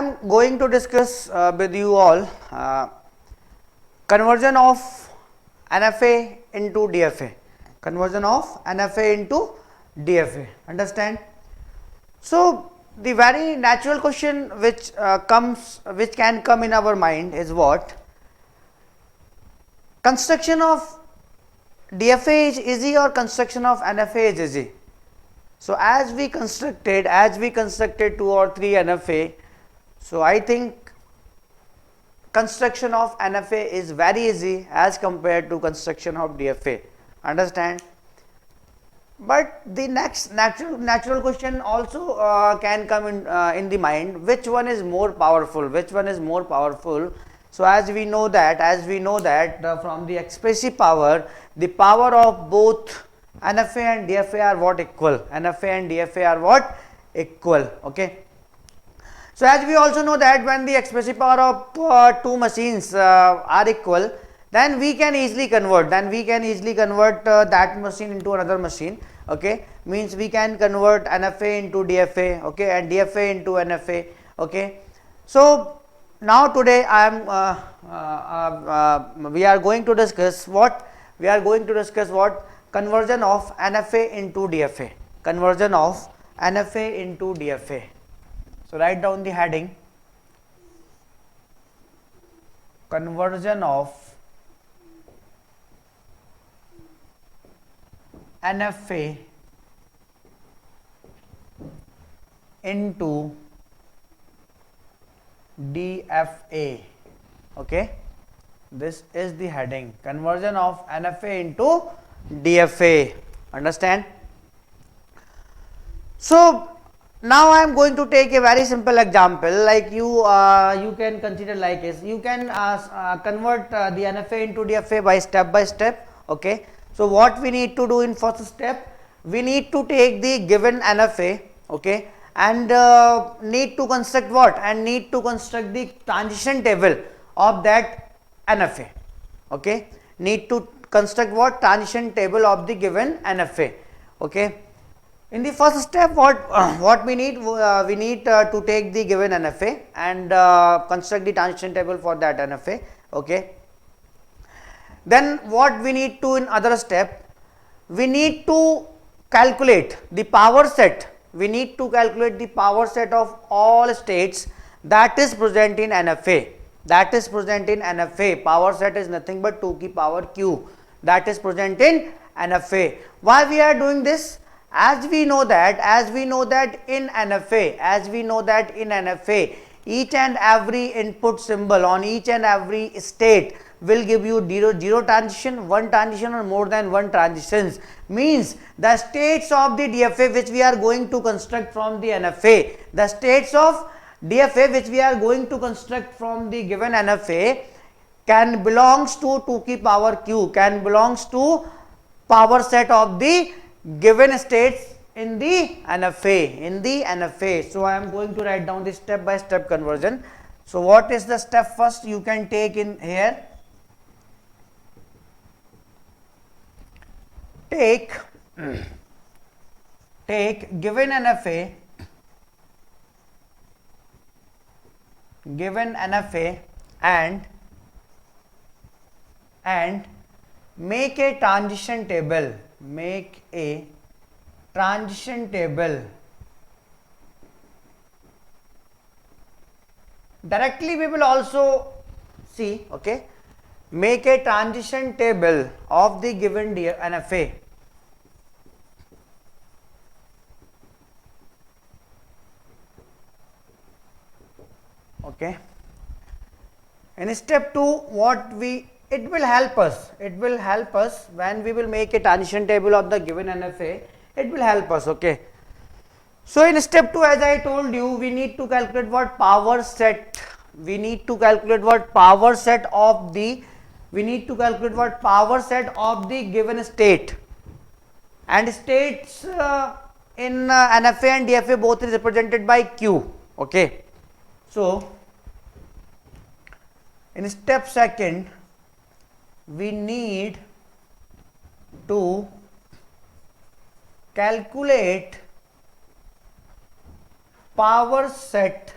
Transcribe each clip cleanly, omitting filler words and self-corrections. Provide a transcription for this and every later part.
am going to discuss with you all conversion of NFA into DFA. Conversion of NFA into DFA. Understand? So the very natural question which can come in our mind is what? Construction of DFA is easy or construction of NFA is easy? So as we constructed 2 or 3 NFA, so I think construction of NFA is very easy as compared to construction of DFA. Understand? But the next natural question also can come in the mind, which one is more powerful? Which one is more powerful? So as we know that from the expressive power, the power of both NFA and DFA are what? Equal. NFA and DFA are what? Equal. Okay. So as we also know that when the expressive power of two machines are equal, then we can easily convert. That machine into another machine. Okay, means we can convert NFA into DFA. Okay, and DFA into NFA. Okay. So now today we are going to discuss what? Conversion of NFA into DFA. Conversion of NFA into DFA. So write down the heading: conversion of NFA into DFA. Okay, this is the heading: conversion of NFA into DFA. Understand? So now I am going to take a very simple example. Like you can consider like this. You can convert the NFA into DFA by step. Okay. So what we need to do in first step, we need to take the given NFA. Okay, and need to construct what? And need to construct the transition table of that NFA. Okay, need to construct what? Transition table of the given NFA. Okay. In the first step, what we need? We need to take the given NFA and construct the transition table for that NFA. Okay. Then what we need to in other step? We need to calculate the power set. We need to calculate the power set of all states that is present in NFA. Power set is nothing but 2 की power q that is present in NFA. Why we are doing this? As we know that in NFA, each and every input symbol on each and every state will give you zero transition, one transition, or more than one transitions. Means the states of the DFA which we are going to construct from the NFA, the states of DFA which we are going to construct from the given NFA can belongs to 2 की power q, can belongs to power set of the given states in the NFA. So I am going to write down the step by step conversion. So what is the step first? You can take in here. Take given NFA and make a transition table. Directly we will also see. Okay, make a transition table of the given NFA. Okay, in step 2 it will help us when we will make a transition table of the given NFA. It will help us. Okay, so in step 2, as I told you, we need to calculate what? Power set. We need to calculate what? Power set of the given state, and states in NFA and DFA both is represented by q. Okay, so in step second, we need to calculate power set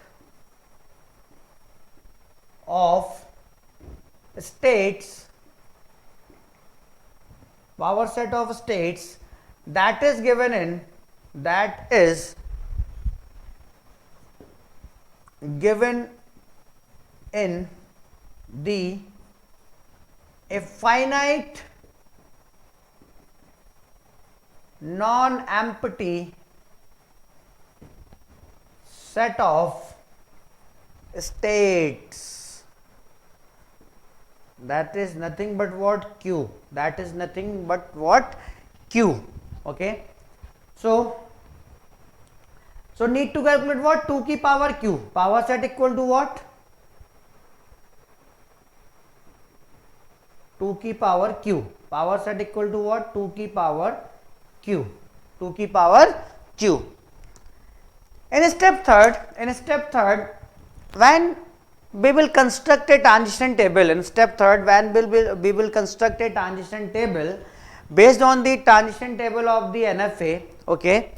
of states, power set of states that is given in, that is given in the a finite non-empty set of states, that is nothing but what? Q. That is nothing but what? Q. Okay. So need to calculate what? 2 की power q. Power set equal to what? 2 की power q. Power set equal to what? 2 की power q. 2 की power q. In step third, when we will construct a transition table, we will construct a transition table based on the transition table of the NFA. Okay.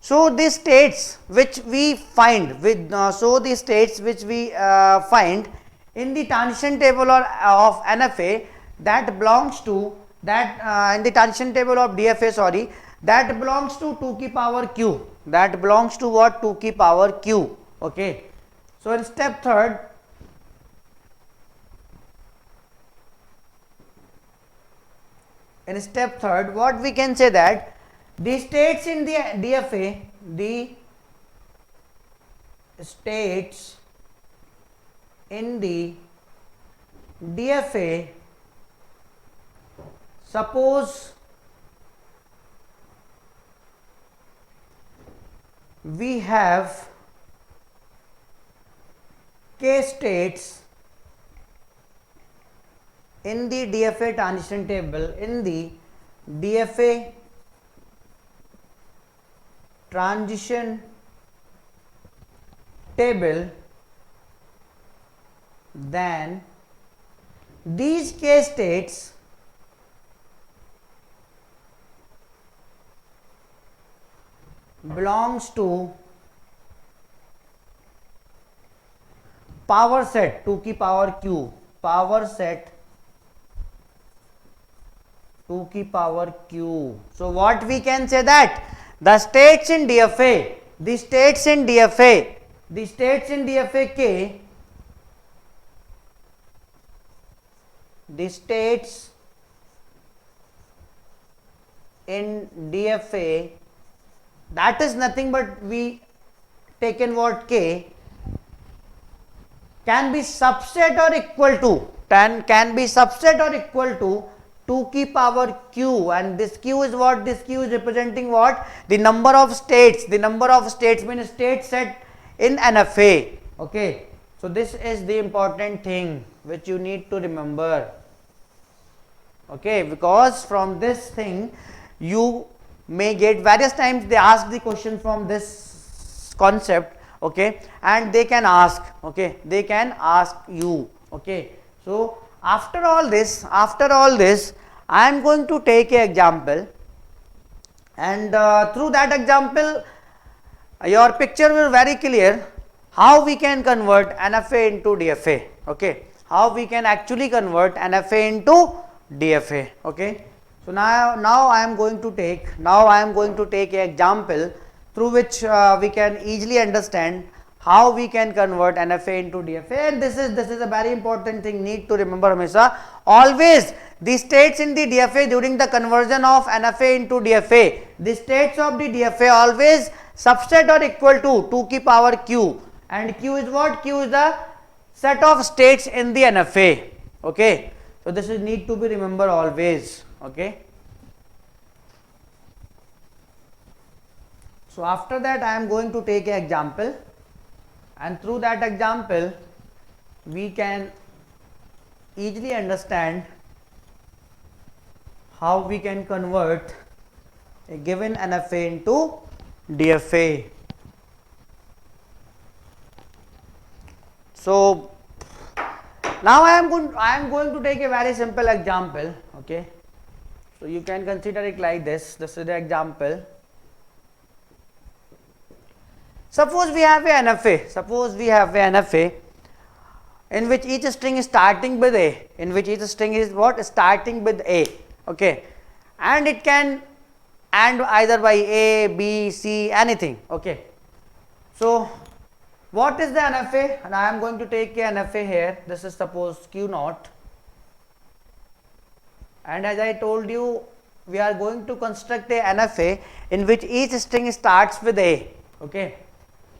So the states which we find with find in the transition table of NFA, that belongs to that in the transition table of DFA, sorry, that belongs to 2 की power q. That belongs to what? 2 की power q. Okay. So in step third, what we can say, that the states in the DFA, the states in the DFA, suppose we have k states in the DFA transition table, in the DFA transition table, then these k states belongs to power set 2 की power q, power set 2 की power q. So what we can say, that the states in DFA, the states in DFA k, the states in DFA, that is nothing but we taken what? K, can be subset or equal to, can be subset or equal to 2 की power q, and this q is what? This q is representing what? The number of states. The number of states means state set in NFA. Okay. So this is the important thing which you need to remember. Okay, because from this thing you may get various times they ask the question from this concept. Okay, and they can ask, okay, they can ask you. Okay. So after all this I am going to take an example, and through that example your picture will very clear how we can convert NFA into DFA. Okay, how we can actually convert NFA into DFA. Okay. So now I am going to take an example through which we can easily understand how we can convert NFA into DFA, and this is a very important thing need to remember hamesha. Always the states in the DFA during the conversion of NFA into DFA, the states of the DFA always subset or equal to 2 की power q, and q is what? Q is the set of states in the NFA. Okay. So this is need to be remember always. Okay. So after that I am going to take an example, and through that example we can easily understand how we can convert a given NFA into DFA. So now I am going to take a very simple example. Okay. So you can consider it like this. This is the example. Suppose we have a NFA. in which each string is starting with A, in which each string is what? Starting with A, okay, and it can AND either by A, B, C, anything, okay. So what is the NFA? And I am going to take a NFA here. This is suppose Q naught, and as I told you, we are going to construct a NFA in which each string starts with A, okay.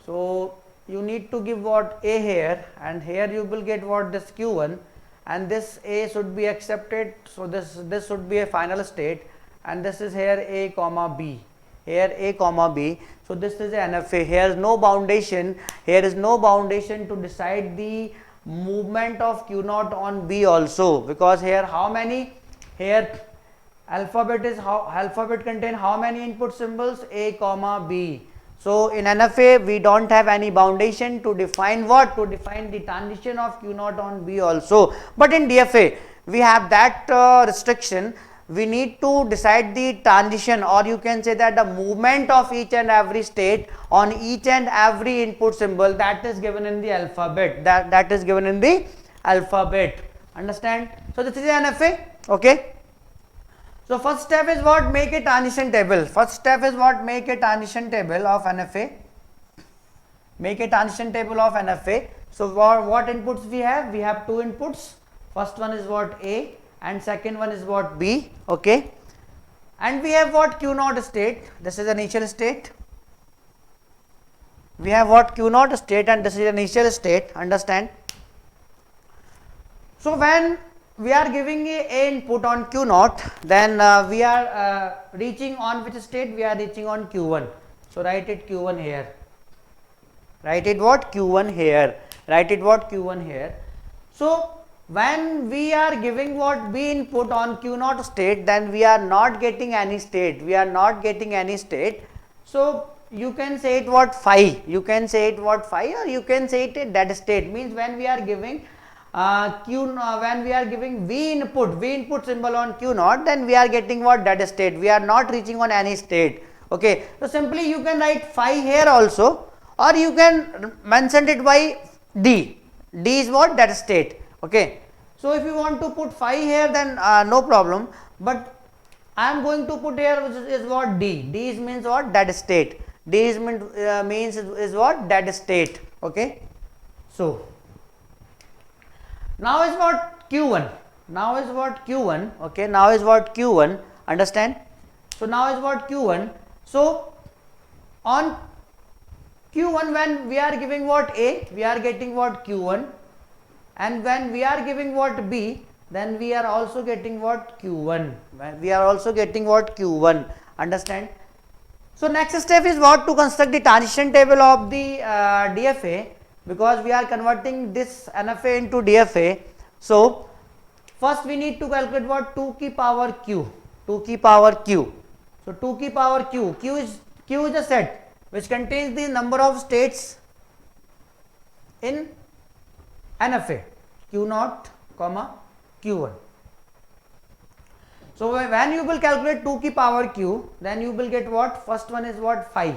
So you need to give what? A here, and here you will get what? This Q1, and this A should be accepted. So this should be a final state, and this is here A comma B, here A comma B. So this is an NFA. Here is no boundation, here is no boundation to decide the movement of Q naught on B also, because here how many? Here alphabet contain how many input symbols? A comma B. So in NFA we don't have any boundation to define what? To define the transition of Q naught on B also. But in DFA we have that restriction. We need to decide the transition, or you can say that the movement of each and every state on each and every input symbol, that is given in the alphabet. That is given in the alphabet. Understand? So this is NFA, okay. So first step is what? Make a transition table. First step is what? Make a transition table of NFA. Make a transition table of NFA. So what inputs we have? We have two inputs. First one is what? A, and second one is what? B, okay. And we have what? Q naught state. This is initial state. We have what? Q naught state, and this is initial state. Understand? So when we are giving a input on Q naught, then we are reaching on which state? We are reaching on Q1. So write it Q1 here. Write it what? Q1 here. Write it what? Q1 here. So when we are giving what? B input on Q naught state, then we are not getting any state. We are not getting any state. So you can say it what? Phi. You can say it what? Phi, or you can say it a dead state. Means when we are giving when we are giving V input symbol on Q naught, then we are getting what? Dead state. We are not reaching on any state, okay. So simply you can write phi here also, or you can mention it by D. D is what? Dead state, okay. So if you want to put phi here, then no problem, but I am going to put here which is what? D. D is means what? Dead state. D is means is what? Dead state, okay. So now is what? Q1. Now is what? Q1, okay. Now is what? Q1. Understand? So now is what? Q1. So on Q1, when we are giving what? A, we are getting what? Q1, and when we are giving what? B, then we are also getting what? Q1. We are also getting what? Q1. Understand? So next step is what? To construct the transition table of the DFA, because we are converting this NFA into DFA. So first we need to calculate what? 2 की power q. 2 की power q. So 2 की power q. Q is a set which contains the number of states in NFA. Q naught comma Q1. So when you will calculate 2 की power q, then you will get what? First one is what? Phi.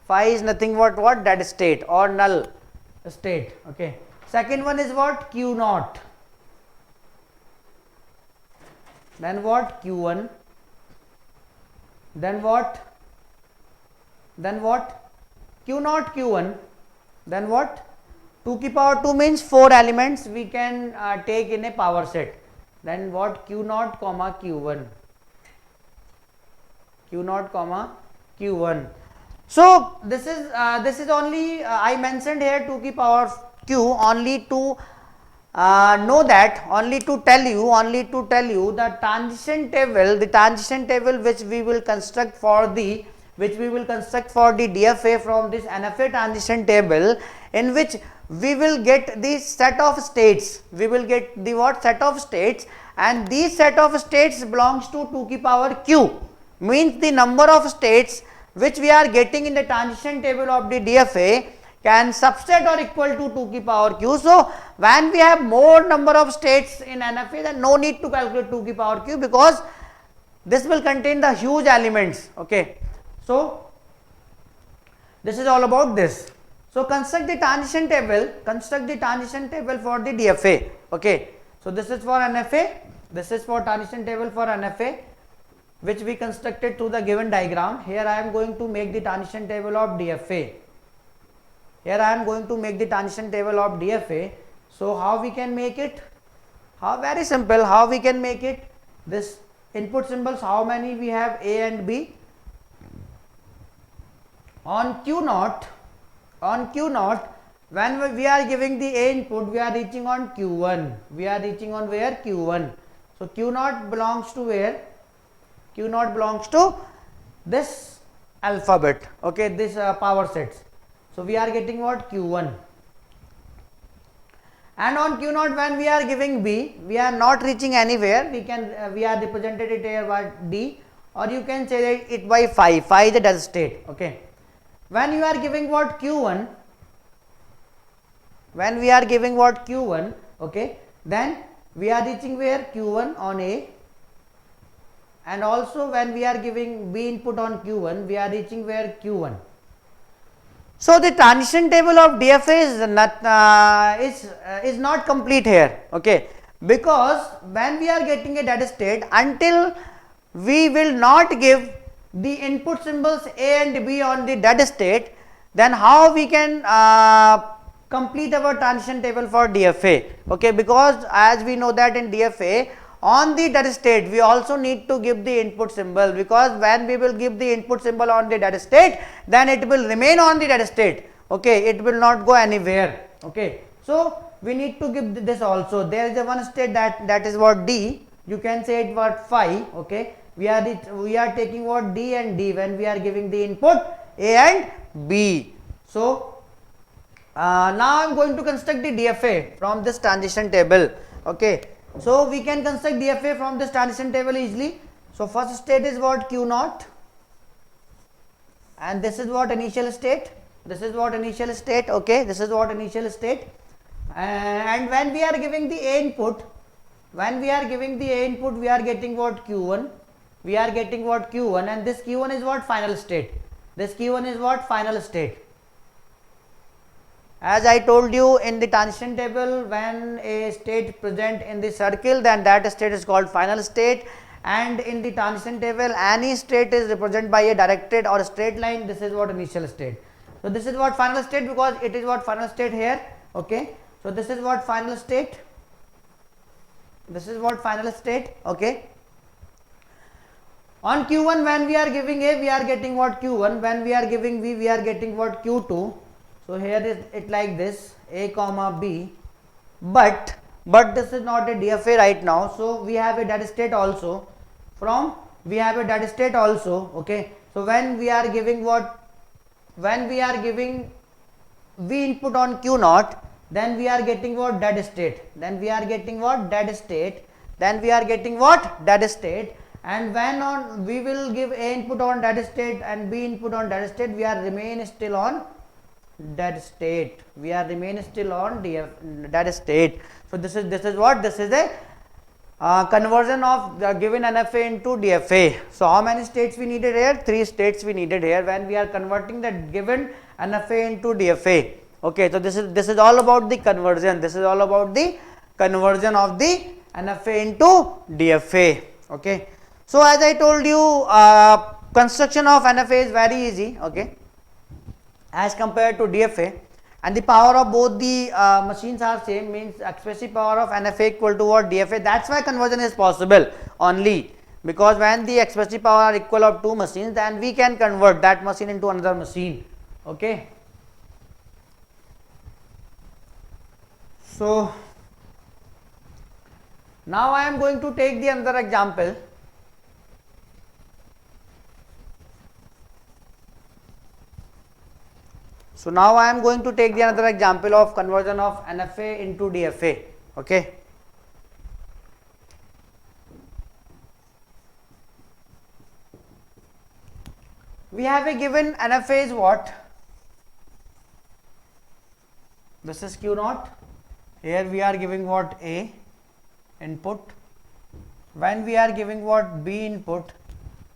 Phi is nothing but what? Dead state or null state, okay. Second one is what? Q naught. Then what? Q1. Then what? Then what? Q naught Q1. Then what? 2 की power 2 means 4 elements we can take in a power set. Then what? Q naught comma Q1. Q naught comma Q1. So this is only I mentioned here 2 की power q only to know that, only to tell you the transition table which we will construct for the DFA from this NFA transition table, in which we will get the set of states. We will get the what? Set of states, and these set of states belongs to 2 की power q, means the number of states which we are getting in the transition table of the DFA can subset or equal to 2 की power q. So when we have more number of states in NFA, then no need to calculate 2 की power q, because this will contain the huge elements, okay. So this is all about this. So construct the transition table, for the DFA. Okay, so this is for NFA, this is for transition table for NFA, which we constructed through the given diagram. Here I am going to make the transition table of DFA. So how we can make it? Very simple. How we can make it? This input symbols, how many we have? A and B. On Q naught, when we are giving the A input, we are reaching on Q1. We are reaching on where? Q1. So Q naught belongs to where? Q naught belongs to this alphabet. Okay, this power sets. So we are getting what? Q1. And on Q naught, when we are giving B, we are not reaching anywhere. We are represented it here by D, or you can say it by phi. Phi is the dead state. Okay. When you are giving what? Q1. Okay, then we are reaching where? Q1 on A. And also when we are giving B input on Q1, we are reaching where? Q1. So the transition table of DFA is not complete here. Okay, because when we are getting a dead state, until we will not give the input symbols A and B on the dead state, then how we can complete our transition table for DFA? Okay, because as we know that in DFA, on the dead state we also need to give the input symbol, because when we will give the input symbol on the dead state, then it will remain on the dead state. Okay, it will not go anywhere. Okay, so we need to give this also. There is a one state that is what? D. You can say it what? Phi. Okay, we are taking what? D and D when we are giving the input A and B. So now I am going to construct the DFA from this transition table. Okay, so we can construct DFA from this transition table easily. So first state is what? Q naught, and this is what? Initial state. Okay, this is what? Initial state. And when we are giving the A input, we are getting what? Q1. And this Q1 is what? Final state. As I told you in the transition table, when a state present in the circle, then that state is called final state. And in the transition table, any state is represented by a directed or a straight line. This is what? Initial state. So this is what? Final state, because it is what? Final state here. Okay, so this is what? Final state. Okay, on Q1, when we are giving A, we are getting what? Q1. When we are giving B, we are getting what? Q2. So here is it like this, A comma B, but this is not a DFA right now. So we have a dead state also. Okay, so when we are giving what? When we are giving V input on Q naught, then we are getting what? Dead state. And when we will give A input on dead state and B input on dead state, we are remain still on dead state. Dead state. So this is what? This is a conversion of the given NFA into DFA. So how many states we needed here? 3 states we needed here when we are converting the given NFA into DFA. Okay, so this is all about the conversion. This is all about the conversion of the NFA into DFA. Okay, so as I told you, construction of NFA is very easy. Okay, as compared to DFA, and the power of both the machines are same, means expressive power of NFA equal to what? DFA. That's why conversion is possible only, because when the expressive power are equal of 2 machines, then we can convert that machine into another machine. Okay, so now I am going to take the another example. So now I am going to take the another example of conversion of NFA into DFA. Okay, we have a given NFA is what? This is Q naught. Here we are giving what? A input. When we are giving what? B input,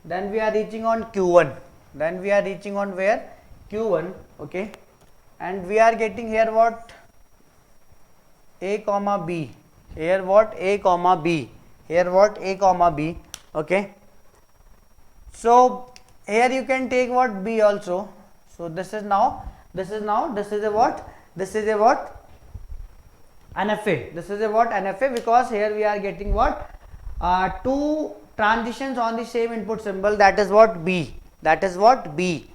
then we are reaching on Q1. Then we are reaching on where? Q1. Okay, and we are getting here what, a comma b, here what, a comma b, here what, a comma b. Okay, so here you can take what, b also. So this is now this is a what, this is a what, NFA, this is a what, NFA, because here we are getting what, two transitions on the same input symbol, that is what, b, that is what, b.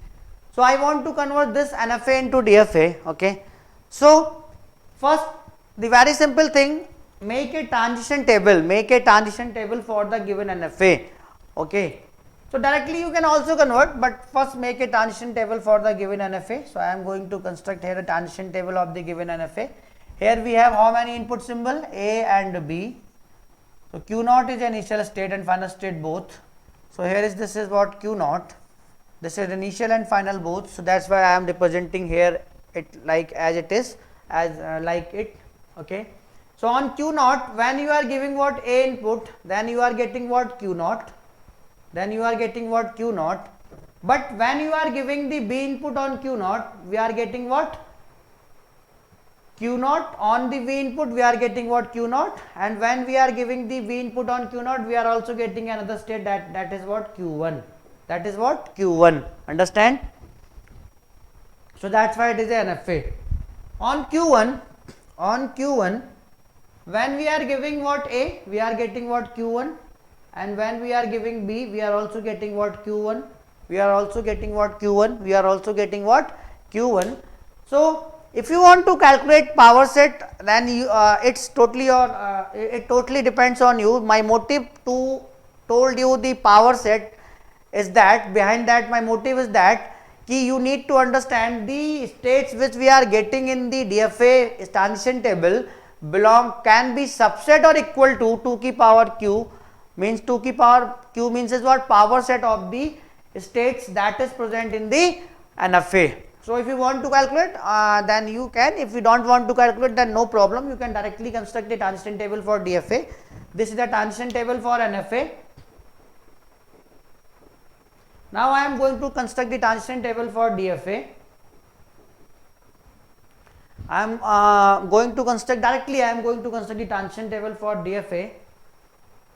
So I want to convert this NFA into DFA. Okay, so first the very simple thing, make a transition table, for the given NFA. Okay, so directly you can also convert, but first make a transition table for the given NFA. So I am going to construct here a transition table of the given NFA. Here we have how many input symbol, A and B. So Q naught is initial state and final state both. So here is, this is what, Q naught, this is initial and final both. So that's why I am representing here it like as it is, as like it. Okay, so on Q naught, when you are giving what, A input, then you are getting what, Q naught, then you are getting what, Q naught. But when you are giving the B input on Q naught, we are getting what, Q naught. On the V input we are getting what, Q naught, and when we are giving the V input on Q naught, we are also getting another state, that is what, Q1, that is what, Q1. Understand? So that's why it is a NFA. On Q1, when we are giving what, A, we are getting what, Q1, and when we are giving B, we are also getting what, Q1, we are also getting what, Q1, we are also getting what, Q1. So if you want to calculate power set, then you, it's totally it totally depends on you. My motive to told you the power set is that, behind that my motive is that you need to understand the states which we are getting in the DFA transition table can be subset or equal to 2 ki power q, means 2 ki power q means is what, power set of the states that is present in the NFA. So if you want to calculate, then you can. If you don't want to calculate, then no problem, you can directly construct a transition table for DFA. This is the transition table for NFA. Now I am going to construct the transition table for DFA. I am going to construct directly, I am going to construct the transition table for DFA.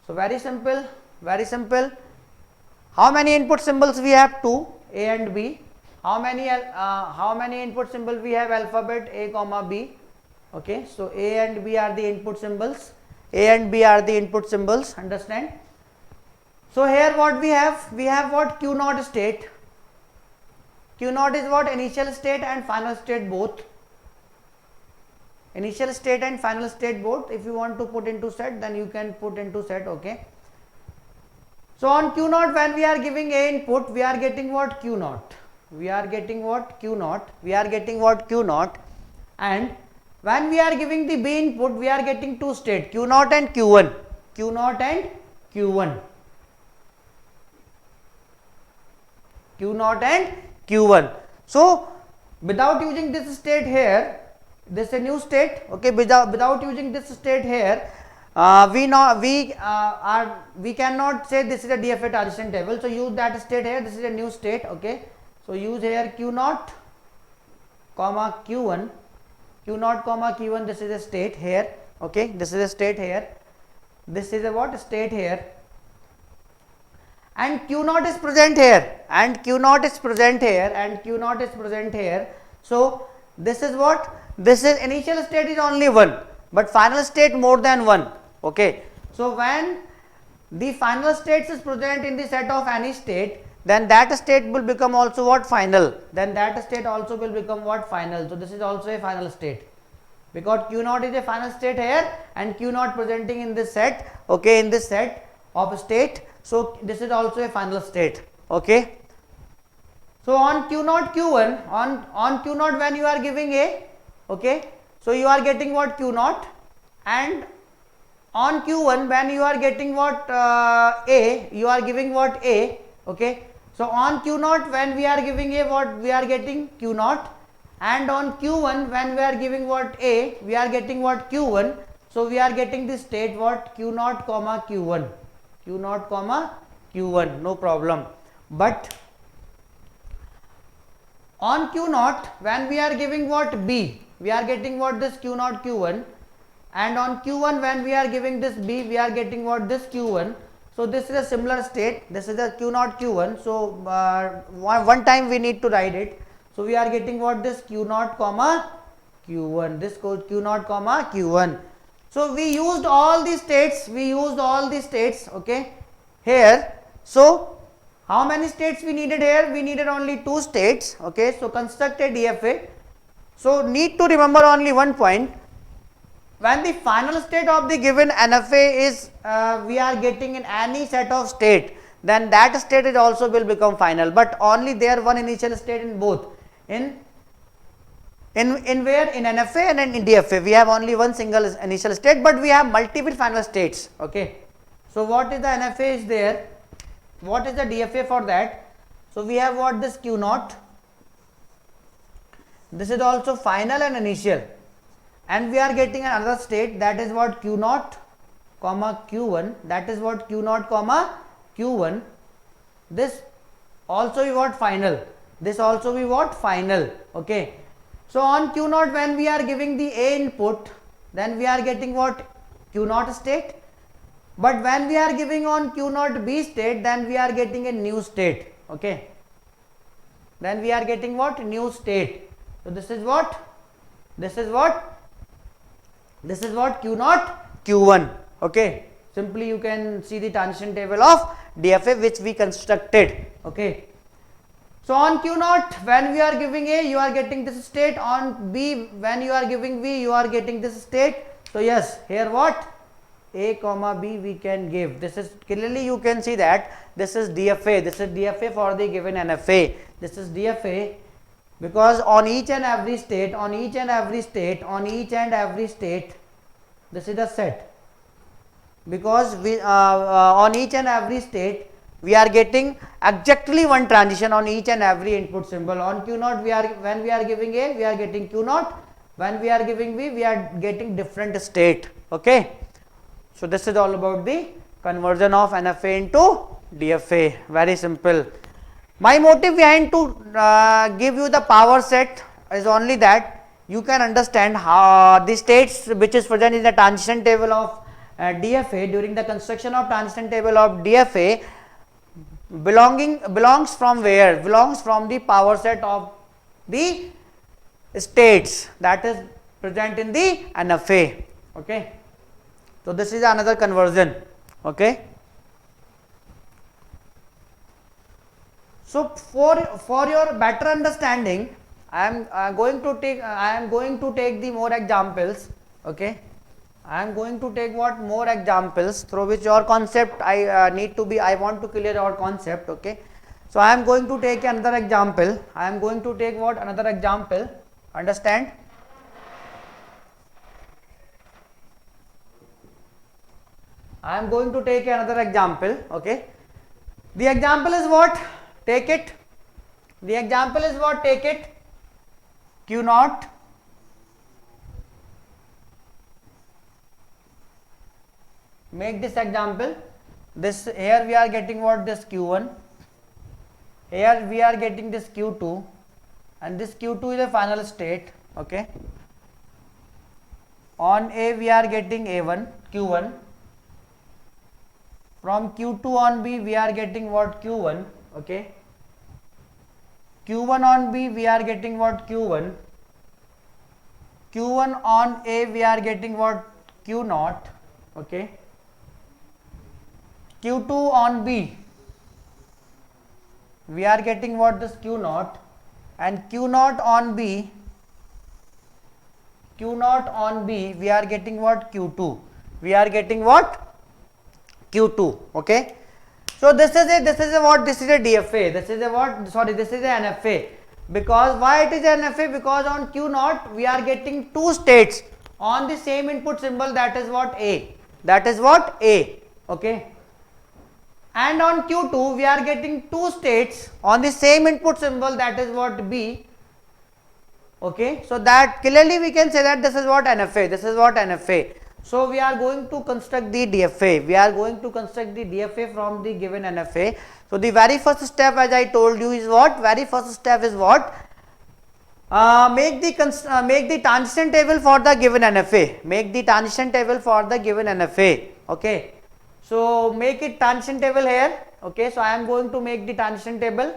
So very simple, very simple. How many input symbols we have? 2, A and B. How many input symbols we have? Alphabet A comma B. Okay, so A and B are the input symbols, A and B are the input symbols. Understand? So here what we have what, Q naught state. Q naught is what, initial state and final state both, initial state and final state both. If you want to put into set, then you can put into set. Okay, so on Q naught, when we are giving A input, we are getting what, Q naught, we are getting what, Q naught, we are getting what, Q naught, and when we are giving the B input, we are getting two state, Q naught and Q1, Q naught and Q1, Q naught and Q1. So without using this state here, this is a new state. Okay, without using this state here, we cannot say this is a DFA transition table. So use that state here. This is a new state. Okay, so use here Q naught comma Q1, Q naught comma Q1. This is a state here. Okay, this is a state here. This is a what, state here, and Q naught is present here, and Q naught is present here, and Q naught is present here. So this is what, this is initial state is only 1, but final state more than 1. Okay, so when the final states is present in the set of any state, then that state will become also what, final, then that state also will become what, final. So this is also a final state, because Q naught is a final state here and Q naught presenting in this set. Okay, in this set of state, so this is also a final state. Okay, so on Q naught Q1, on Q naught, when you are giving A, okay, so you are getting what, Q naught, and on Q1 when you are getting what, A, you are giving what, A. Okay, so on Q naught when we are giving A, what we are getting, Q naught, and on Q1 when we are giving what, A, we are getting what, Q1. So we are getting the state what, Q naught comma Q1, Q naught comma Q1, no problem. But On q naught, when we are giving what b, we are getting what this q naught q1, and on q1 when we are giving this b, we are getting what this q1. So this is a similar state, this is a q naught q1. So one time we need to write it. So we are getting what this q naught comma q1, this code q naught comma q1. So we used all these states, okay, here. So how many states we needed here? We needed only 2 states, okay. So construct a DFA. So need to remember only one point. When the final state of the given NFA is we are getting in any set of state, then that state is also will become final, but only there one initial state in both. In where? In NFA and in DFA we have only one single initial state, but we have multiple final states, okay. So what is the NFA is there? What is the DFA for that? So we have what this q naught, this is also final and initial, and we are getting another state, that is what q naught comma q1, that is what q naught comma q1. This also we what final, this also we what final, okay. So on q naught when we are giving the a input, then we are getting what q naught state, but when we are giving on q naught b state, then we are getting a new state, okay. Then we are getting what new state. So this is what q naught q1, okay. Simply you can see the transition table of DFA which we constructed, okay. So on q naught when we are giving a, you are getting this state, on b when you are giving b, you are getting this state. So yes, here what a comma b we can give, this is clearly you can see that this is DFA, this is DFA for the given NFA, this is DFA, because on each and every state, this is the set, because we on each and every state we are getting exactly one transition on each and every input symbol. On q naught we are, when we are giving a, we are getting q naught, when we are giving b, we are getting different state, okay. So this is all about the conversion of NFA into DFA, very simple. My motive behind to give you the power set is only that you can understand how the states which is present in the transition table of DFA during the construction of transition table of DFA belongs from where? Belongs from the power set of the states that is present in the NFA, okay. So this is another conversion, okay. So for your better understanding, I am going to take the more examples, okay. I am going to take what more examples through which your concept I want to clear your concept, okay. So I am going to take another example. I am going to take what another example. Understand? I am going to take another example, okay. The example is what? Take it. The example is what? Take it. Q naught make this example. This here we are getting what this q1, here we are getting this q2, and this q2 is a final state, okay. On a we are getting a1 q1, from q2 on b we are getting what q1, okay. q1 on b we are getting what q1, q1 on a we are getting what q naught, okay. q2 on b we are getting what this q naught, and q naught on b we are getting what q2, we are getting what q2, okay. So this is a DFA, this is a NFA. Because why it is NFA? Because on q naught we are getting 2 states on the same input symbol, that is what a, okay. And on q2 we are getting 2 states on the same input symbol, that is what b, okay. So that clearly we can say that this is what NFA, So we are going to construct the DFA, from the given NFA. So the very first step, as I told you, is what? Make the transition table for the given NFA. Make the transition table for the given NFA. Okay. So make it transition table here. Okay. So I am going to make the transition table.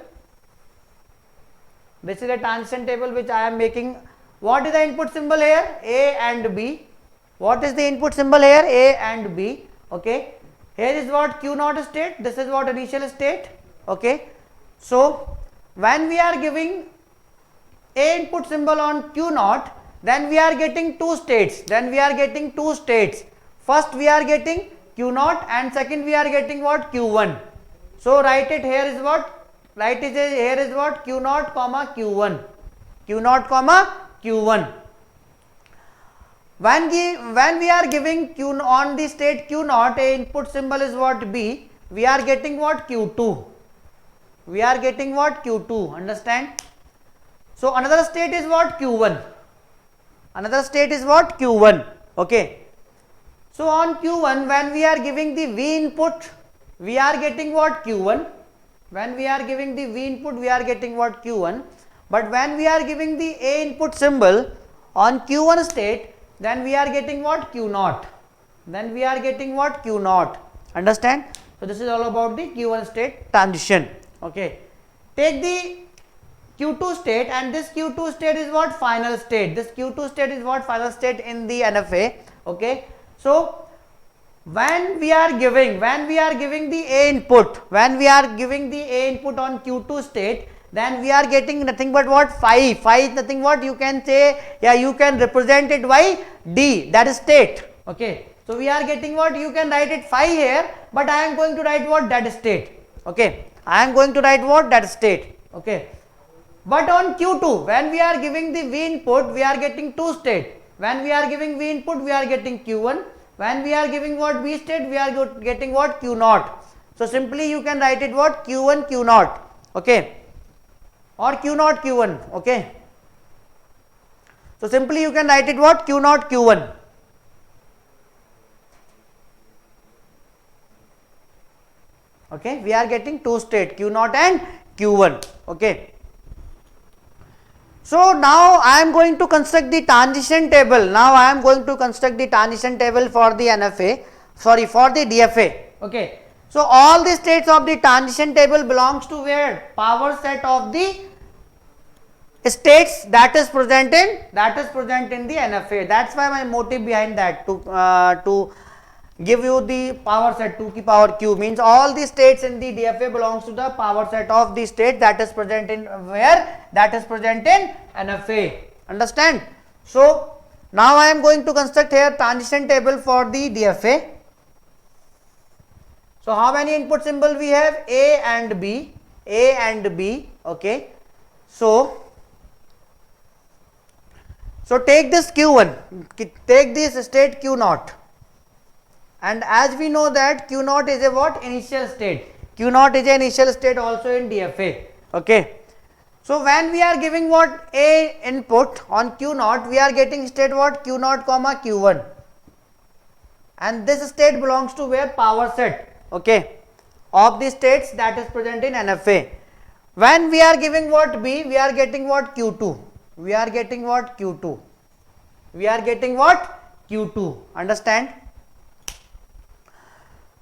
This is a transition table which I am making. What is the input symbol here? A and B. What is the input symbol here? A and B. Okay. Here is what Q naught state. This is what initial state. Okay. So when we are giving A input symbol on Q naught, then we are getting two states. First we are getting Q naught and second we are getting what? Q1. So write it here is what? Here is what? Q naught comma Q1. Q naught comma Q1. When we are giving Q on the state Q naught, a input symbol is what? B. We are getting what? Q2. We are getting what? Q2. Understand? So another state is what? Q1. Another state is what? Q1. Okay. So on Q1, when we are giving the V input, we are getting what? Q1. When we are giving the V input, we are getting what? Q1. But when we are giving the A input symbol on Q1 state, then we are getting what? Q naught. Then we are getting what? Q naught. Understand? So this is all about the Q1 state transition. Okay. Take the Q2 state, and this Q2 state is what? Final state. This Q2 state is what? Final state in the NFA. Okay. So when we are giving the A input, on Q2 state, then we are getting nothing but what? Phi. Phi is nothing what? You can say, yeah, you can represent it by D, that is state. Okay. So we are getting what? You can write it phi here, but I am going to write what? That state. Okay. I am going to write what? That state. Okay. But on Q2, when we are giving the V input, we are getting two state. When we are giving V input, we are getting Q1. When we are giving what? B state, we are getting what? Q naught. So simply you can write it what? Q1 Q naught. Okay. Or Q naught Q1. Okay. So simply you can write it what? Q naught Q1. Okay. We are getting two state, Q naught and Q1. Okay. So now I am going to construct the transition table. For the NFA, for the DFA. Okay. So all the states of the transition table belongs to where? Power set of the states that is present in the NFA. That's why my motive behind that, to give you the power set 2 ki power q, means all the states in the DFA belongs to the power set of the state that is present in where? That is present in NFA. Understand? So now I am going to construct here transition table for the DFA. So how many input symbol we have? A and B. Okay. So take this Q1, take this state Q naught, and as we know that Q naught is a what? Initial state. Q naught is an initial state also in DFA. Okay. So when we are giving what? A input on Q naught, we are getting state what? Q naught comma Q1, and this state belongs to where? Power set. Okay. Of the states that is present in NFA. When we are giving what? B, we are getting what? Q2. We are getting what? Q2. Understand?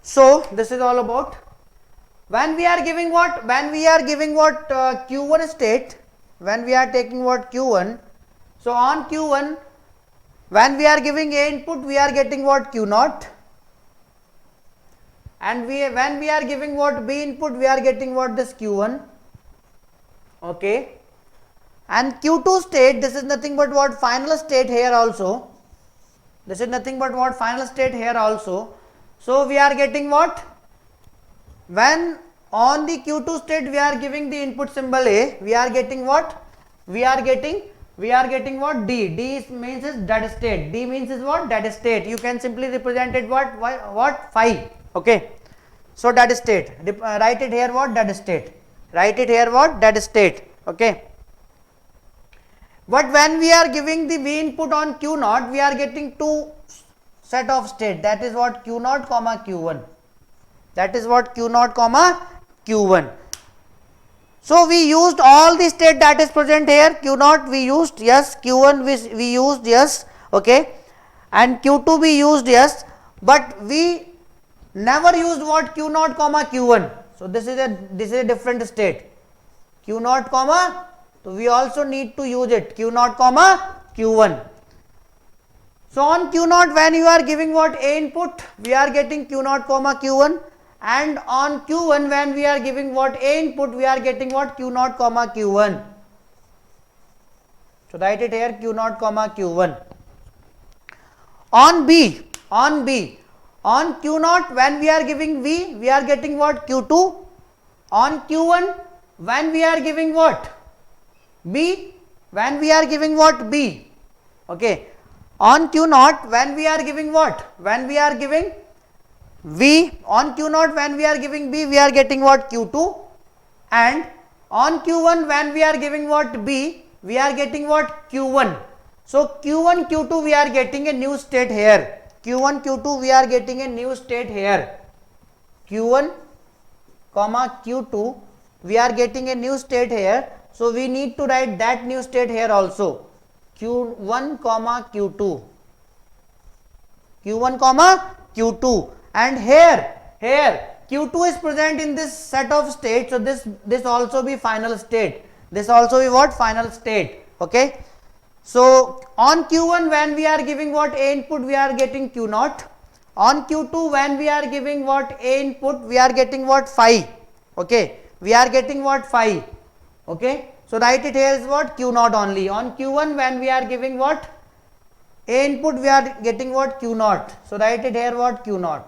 So this is all about. When we are giving what? Q1 state, when we are taking what? Q1. So on Q1, when we are giving A input, we are getting what? Q naught. And when we are giving what? B input, we are getting what? This Q1. Okay. And Q2 state, this is nothing but what? Final state here also. So we are getting what? When on the Q2 state we are giving the input symbol A, we are getting what? We are getting what? D. D means is dead state. D means is what? Dead state. You can simply represent it what? Phi. Okay. So dead state. Write it here what? Dead state. Okay. But when we are giving the V input on Q naught, we are getting two set of state, that is what? Q naught comma Q1. So we used all the state that is present here. Q0 we used, yes. Q1 we used, yes. Okay, and Q2 we used, yes. But we never used what Q0 comma Q1. So this is a different state. Q0 comma. So we also need to use it. Q0 comma Q1. So on Q0, when you are giving what A input, we are getting Q0 comma Q1. And on Q1, when we are giving what A input, we are getting what Q0 comma Q1. So write it here, Q0 comma Q1. On Q0, when we are giving V, we are getting what Q2. On Q1, when we are giving what B, when we are giving what B. Okay. On Q0, when we are giving what? When we are giving V. On Q0, when we are giving B, we are getting what? Q2. And on Q1, when we are giving what? B, we are getting what? Q1. So Q1, Q2, we are getting a new state here. Q1, Q2, we are getting a new state here. Q1, comma Q2, we are getting a new state here. So we need to write that new state here also. Q1 comma Q2, Q1 comma Q2, and here Q2 is present in this set of states, so this also be final state, this also be what? Final state. Okay, so on Q1, when we are giving what A input, we are getting Q0. On Q2, when we are giving what A input, we are getting what? Phi. Okay, we are getting what? Phi. Okay, so write it here is what? Q0 only. On Q1, when we are giving what A input, we are getting what? Q0. So write it here what? Q0.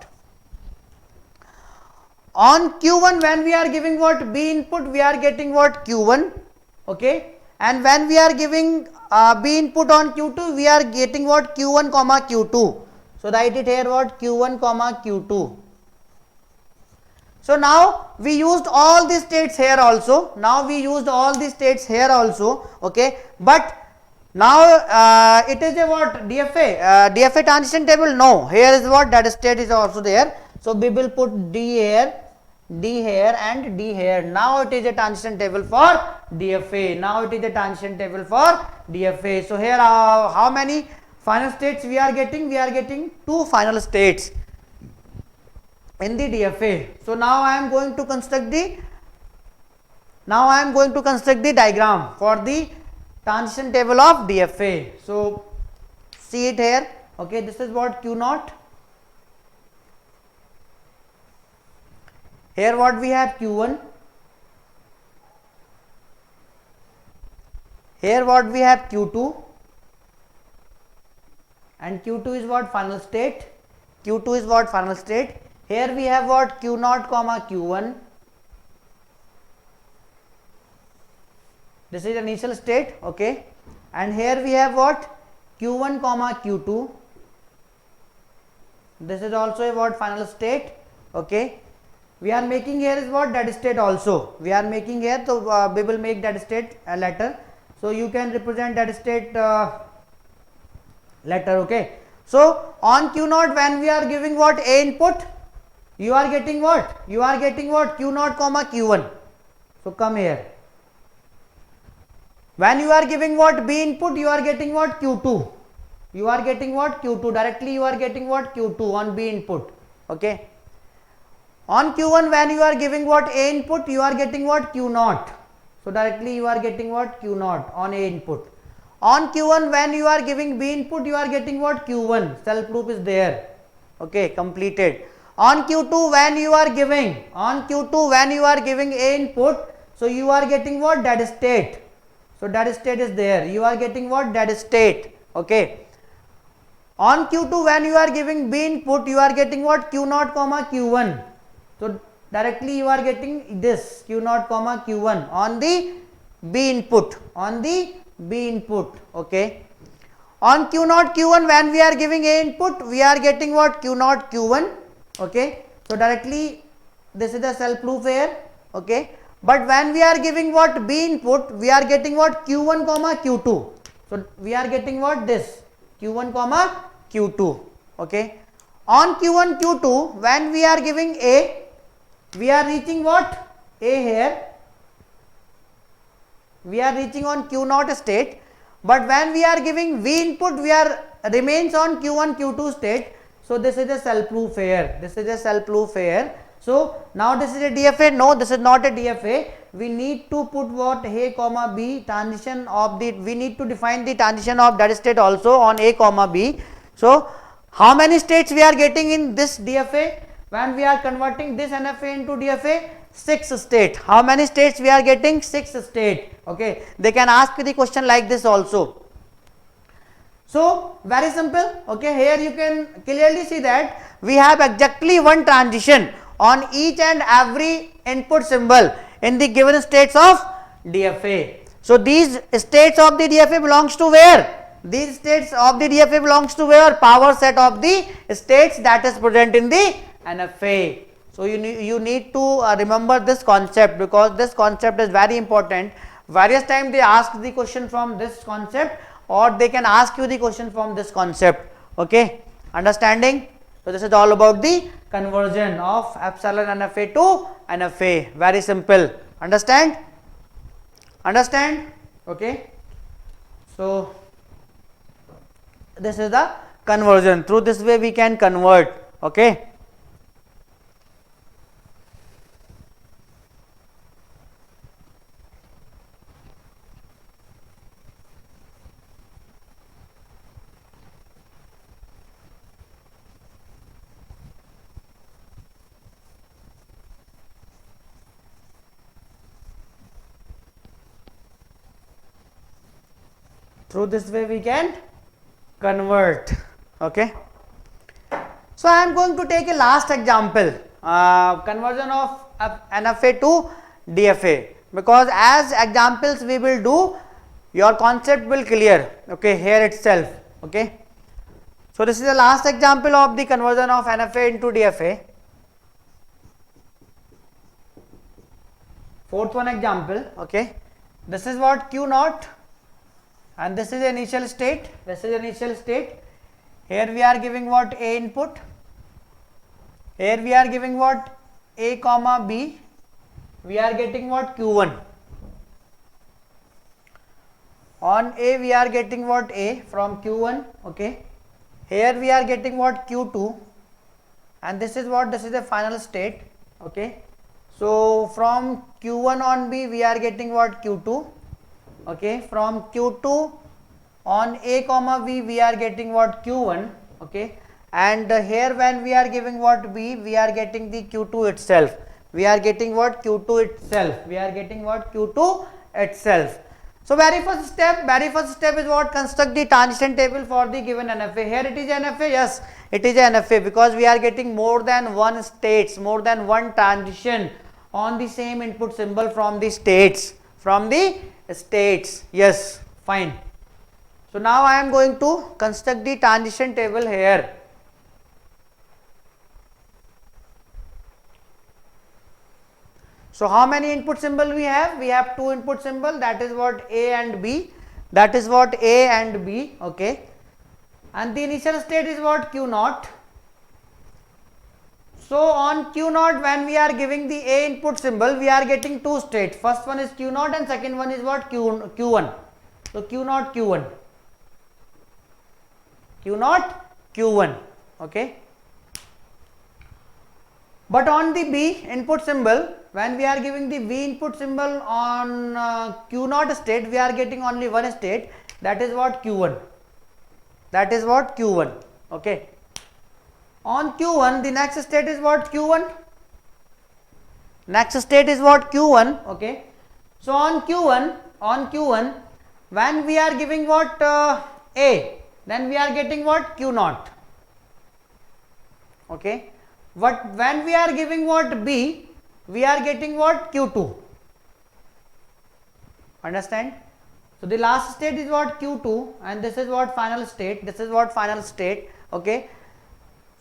On Q1, when we are giving what B input, we are getting what? Q1. Okay, and when we are giving B input on Q2, we are getting what? Q1 comma Q2. So write it here what? Q1 comma Q2. So now we used all the states here also. Okay, but now it is a what? DFA. DFA transition table? No. Here is what? That state is also there. So we will put D here, D here, and D here. Now it is a transition table for DFA. So here how many final states we are getting? We are getting 2 final states in the DFA. So now I am going to construct the diagram for the transition table of DFA. So see it here. Okay, this is what Q0. Here what we have? Q1. Here what we have? Q2. And Q2 is what? Final state. Here we have what? Q0 comma Q1. This is initial state. Okay, and here we have what? Q1 comma Q2. This is also a what? Final state. Okay, we are making here is what? That state also. We are making here, so we will make that state later. So you can represent that state later. Okay, so on Q0, when we are giving what? A input, you are getting what? Q0 comma Q1. So come here. When you are giving what? B input, you are getting what? Q2. Directly you are getting what? Q2 on B input. Okay, on Q1, when you are giving what? A input, you are getting what? Q0. So directly you are getting what? Q0 on A input. On Q1, when you are giving B input, you are getting what? Q1. Self loop is there. Okay, completed. On Q2, when you are giving A input, so you are getting what? That state. So that state is there. You are getting what? That state. Okay. On Q2, when you are giving B input, you are getting what? Q0 comma Q1. So directly you are getting this Q0 comma Q1 on the B input. Okay. On Q0 Q1, when we are giving A input, we are getting what? Q0 Q1. Okay, so directly this is the self proof here. Okay, but when we are giving what? B input, we are getting what? Q1 comma Q2. So we are getting what? This Q1 comma Q2. Okay, on Q1 Q2, when we are giving A, we are reaching what? A here. we are reaching on q naught state, but when we are giving v input, we are remains on q1 q2 state. So this is a cell proof here, this is a cell proof here. So now this is a DFA, no, this is not a DFA. We need to put what, a comma b, transition of the, we need to define the transition of that state also on a comma b. So how many states we are getting in this DFA when we are converting this NFA into DFA? 6 state. How many states we are getting? 6 state. Okay, they can ask the question like this also. So very simple. Okay, here you can clearly see that we have exactly one transition on each and every input symbol in the given states of DFA. So these states of the DFA belongs to where? These states of the DFA belongs to where? Power set of the states that is present in the NFA. So you need to remember this concept, because this concept is very important. Various times they ask the question from this concept, or they can ask you the question from this concept. Okay, understanding? So this is all about the conversion of epsilon NFA to NFA. Very simple. Understand? Understand? Okay. So this is the conversion. Through this way we can convert. Okay. Through this way we can convert. Okay. So I am going to take a last example, conversion of NFA to DFA, because as examples we will do, your concept will clear. Okay, here itself. Okay. So this is the last example of the conversion of NFA into DFA. Fourth one example. Okay. This is what Q naught, and this is the initial state. This is the initial state. Here we are giving what, A input. Here we are giving what, A comma B. We are getting what, Q1. On A we are getting what, A from Q1. Okay. Here we are getting what, Q2, and this is what, this is the final state. Okay. So from Q1 on B we are getting what, Q2. Okay, from Q2 on A comma B we are getting what, Q1. Okay, and here when we are giving what, B, we are getting the Q2 itself. We are getting what, Q2 itself. We are getting what, Q2 itself. So very first step is what, construct the transition table for the given NFA. Here it is NFA, yes, it is NFA, because we are getting more than one states, more than one transition on the same input symbol from the states, yes, fine. So now I am going to construct the transition table here. So how many input symbol we have? We have two input symbol, that is what, A and B. That is what, A and B. Okay, and the initial state is what, Q naught. So on Q naught, when we are giving the A input symbol, we are getting two states. First one is Q naught and second one is what, Q1. So Q naught, Q1. Q naught, Q1. Okay. But on the B input symbol, when we are giving the V input symbol on Q naught state, we are getting only one state, that is what, Q1. That is what, Q1. Okay. On Q1, the next state is what, Q1. Next state is what, Q1. Okay. So on Q1, when we are giving what, A, then we are getting what, Q naught. Okay. But when we are giving what, B, we are getting what, Q2. Understand? So the last state is what, Q2, and this is what, final state. This is what, final state. Okay.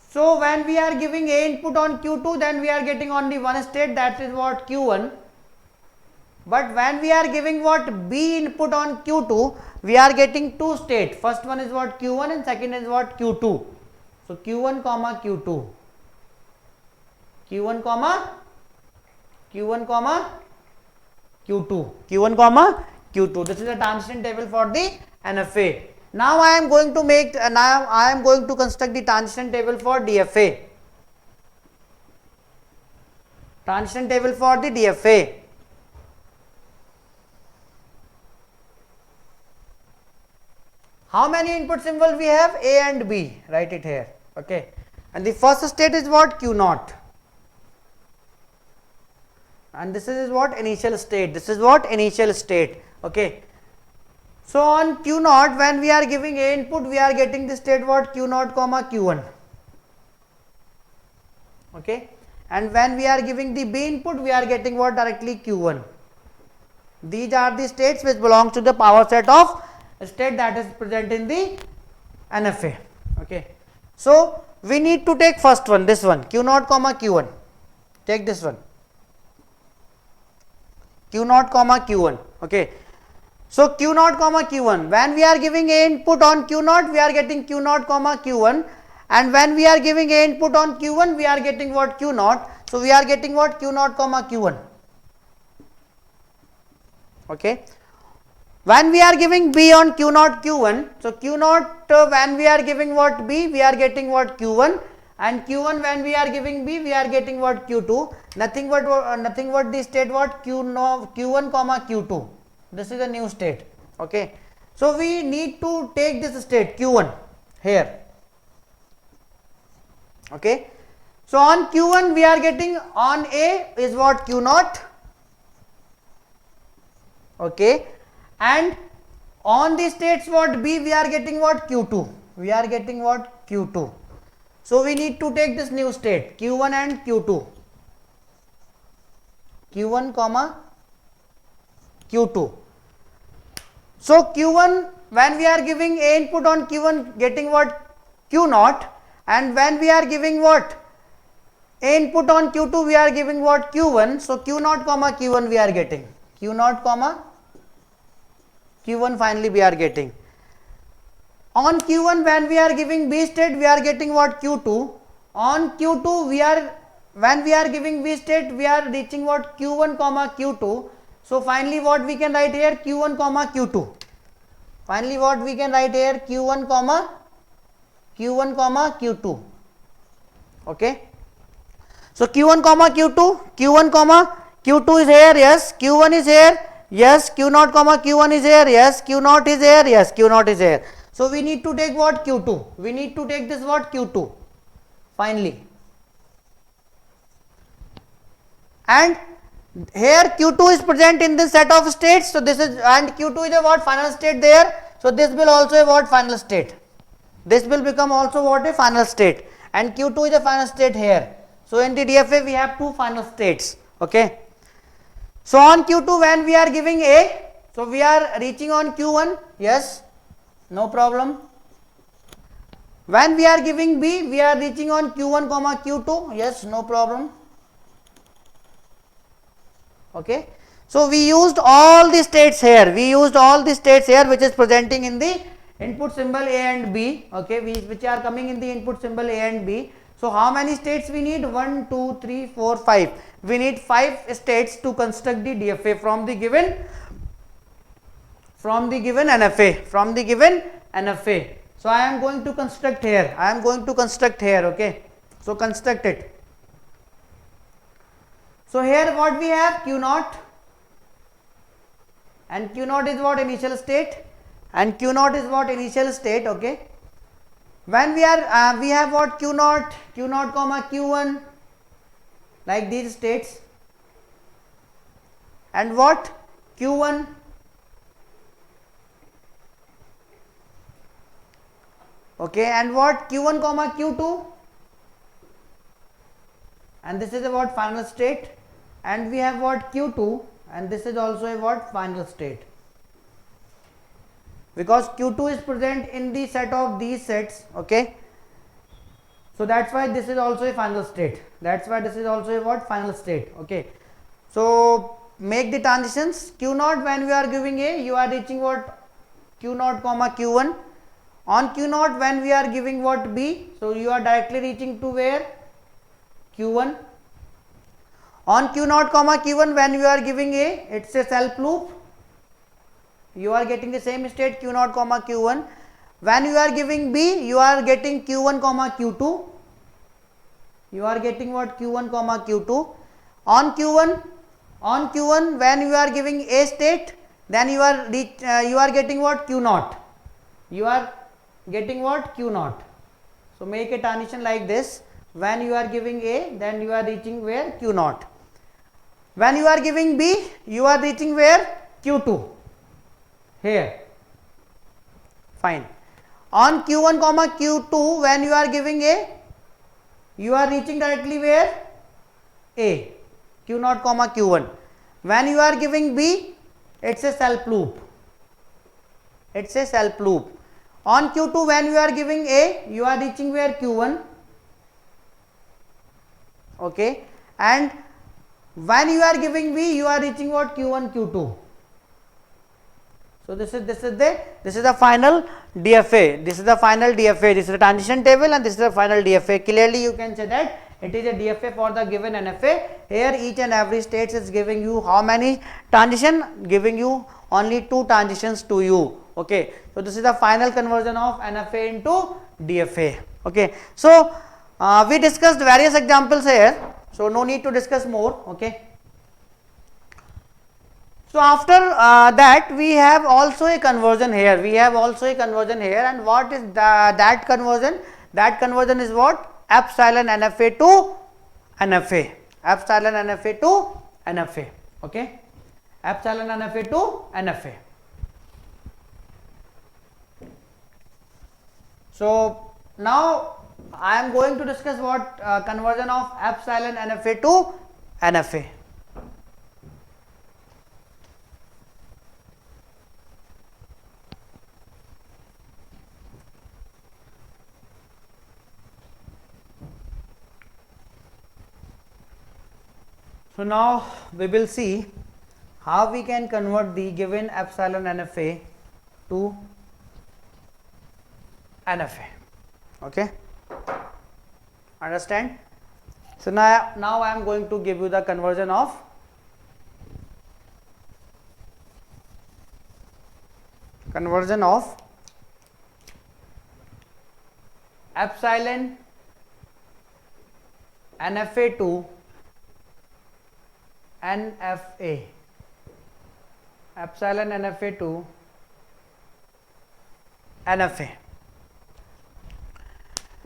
So when we are giving A input on Q2, then we are getting only one state, that is what, Q1. But when we are giving what, B input on Q2, we are getting two states. First one is what, Q1, and second is what, Q2. So Q1 comma Q2. Q1 comma Q2. Q1 comma Q2. This is the transition table for the NFA. Now I am going to construct the transition table for DFA. Transition table for the DFA. How many input symbols we have? A and B. Write it here. Okay. And the first state is what? Q naught. And this is what? Initial state. This is what? Initial state. Okay. So on Q naught, when we are giving A input, we are getting the state what? Q naught comma Q1. Okay. And when we are giving the B input, we are getting what? Directly Q1. These are the states which belong to the power set of state that is present in the NFA. Okay. So we need to take first one, this one, Q naught comma Q1. Take this one, Q naught comma Q1. Okay. So Q naught comma Q1, when we are giving A input on Q naught, we are getting Q naught comma Q1, and when we are giving A input on Q1, we are getting what? Q naught. So we are getting what? Q naught comma Q1. Okay. When we are giving B on Q naught Q1, so Q naught when we are giving what? B, we are getting what? Q1, and Q1 when we are giving B, we are getting what? Q2. Nothing but the state what? Q1 comma Q2. This is a new state. Okay. So we need to take this state Q1 here. Okay. So on Q1 we are getting, on A is what? Q naught. Okay. And on the states what? B, we are getting what? Q2. We are getting what? Q2. So we need to take this new state Q1 and Q2. Q1 comma Q2. So Q1, when we are giving A input on Q1, getting what? Q naught, and when we are giving what? A input on Q2, we are giving what? Q1. So Q naught comma Q1 we are getting. Q naught comma Q1 finally we are getting. On Q1 when we are giving B state, we are getting what? Q2. On Q2 when we are giving B state, we are reaching what? Q1 comma Q2. So finally what we can write here? Q1 comma Q2. Finally what we can write here? Q1 comma Q2. Okay. So Q1 comma Q2, Q1 comma Q2 is here, yes, Q1 is here, yes, Q naught comma Q1 is here, yes, Q naught is here, yes, Q naught is here. So we need to take what? Q2. We need to take this what? Q2. Finally. And here Q2 is present in this set of states. So this is, and Q2 is a what? Final state there. So this will also a what? Final state. This will become also what? A final state. And Q2 is a final state here. So in the DFA we have two final states. Okay. So on Q2 when we are giving A, so we are reaching on Q1, yes, no problem. When we are giving B, we are reaching on Q1 comma Q2, yes, no problem. Okay. So we used all the states here, which is presenting in the input symbol A and B, okay, which are coming in the input symbol A and B. So how many states we need? 1, 2, 3, 4, 5. We need 5 states to construct the DFA from the given NFA. So I am going to construct here. Okay. So construct it. So here what we have? Q naught, and Q naught is what? Initial state, and Q naught is what? Initial state. Okay. When we are we have what? Q naught comma Q1, like these states, and what? Q1, okay, and what? Q1 comma Q2, and this is a what? Final state, and we have what? Q2, and this is also a what? Final state, because Q2 is present in the set of these sets. Okay. So that's why this is also a final state. Final state. Okay. So make the transitions. Q naught when we are giving A, you are reaching what? Q naught comma Q1. On Q naught when we are giving what? B, so you are directly reaching to where? Q1. On Q naught comma Q1 when we are giving A, it's a self loop. you are getting the same state q0 comma q1. When you are giving B, you are getting q1 comma q2, you are getting what, q1 comma q2. On q1 when you are giving A state, then you are getting what, q0, you are getting what, q0. So make a transition like this, when you are giving A, then you are reaching where, q0. When you are giving B, you are reaching where, q2, here, fine. On q1 comma q2, when you are giving A, you are reaching directly where, A, q0 comma q1. When you are giving B, it's a self loop, it's a self loop. On q2 when you are giving A, you are reaching where, q1, okay, and when you are giving B, you are reaching what, q1 q2. So this is the final DFA, this is the final DFA, this is the transition table, and this is the final DFA. Clearly you can say that it is a DFA for the given NFA. Here each and every state is giving you how many transition, giving you only 2 transitions to you, okay. So this is the final conversion of NFA into DFA, okay. So we discussed various examples here, so no need to discuss more, okay. So after that we have also a conversion here, and what is that conversion? That conversion is what, epsilon NFA to NFA, epsilon NFA to NFA, okay, epsilon NFA to NFA. So now I am going to discuss what conversion of epsilon NFA to NFA. So now we will see how we can convert the given epsilon NFA to NFA, okay, understand. So now I am going to give you the conversion of epsilon NFA to NFA, epsilon NFA to NFA.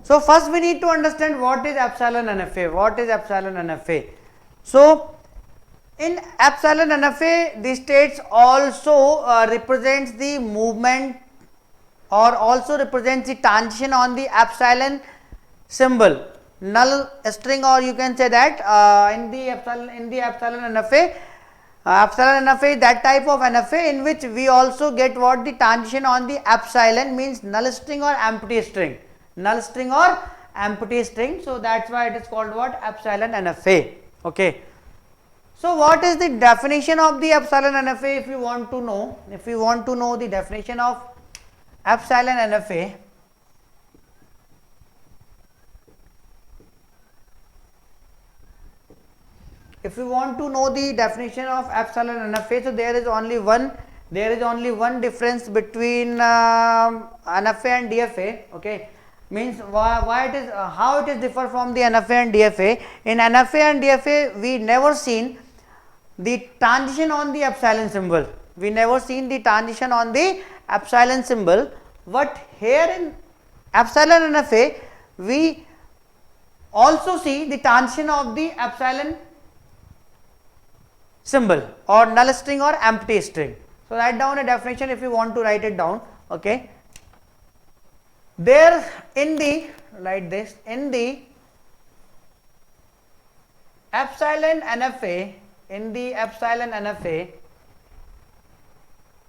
So first we need to understand what is epsilon NFA, what is epsilon NFA. So in epsilon NFA, the states also represents the movement or also represents the transition on the epsilon symbol, null string, or you can say that in the epsilon NFA, epsilon NFA is that type of NFA in which we also get what, the transition on the epsilon, means null string or empty string, null string or empty string. So that's why it is called what, epsilon NFA, okay. So what is the definition of the epsilon NFA? If you want to know the definition of epsilon NFA, so there is only one difference between NFA and DFA, okay. Means why it is how it is differ from the NFA and DFA. In NFA and DFA we never seen the transition on the epsilon symbol, but here in epsilon NFA we also see the transition of the epsilon symbol or null string or empty string. So write down a definition if you want to write it down, okay. There in the, write this, in the epsilon NFA,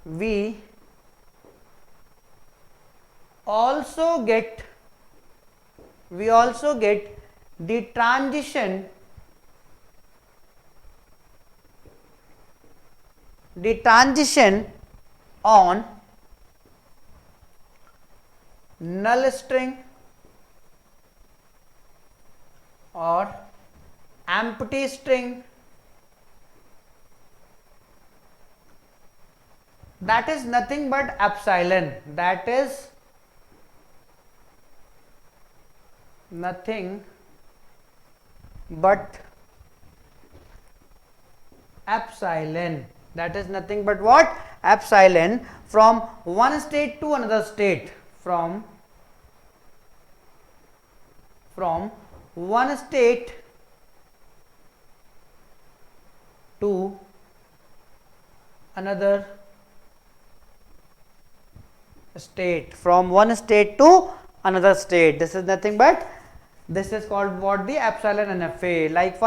we also get the transition on null string or empty string that is nothing but epsilon, that is nothing but epsilon, that is nothing but what? Epsilon, from one state to another state, from one state to another state, from one state to another state. This is nothing but, this is called what? The epsilon NFA. Like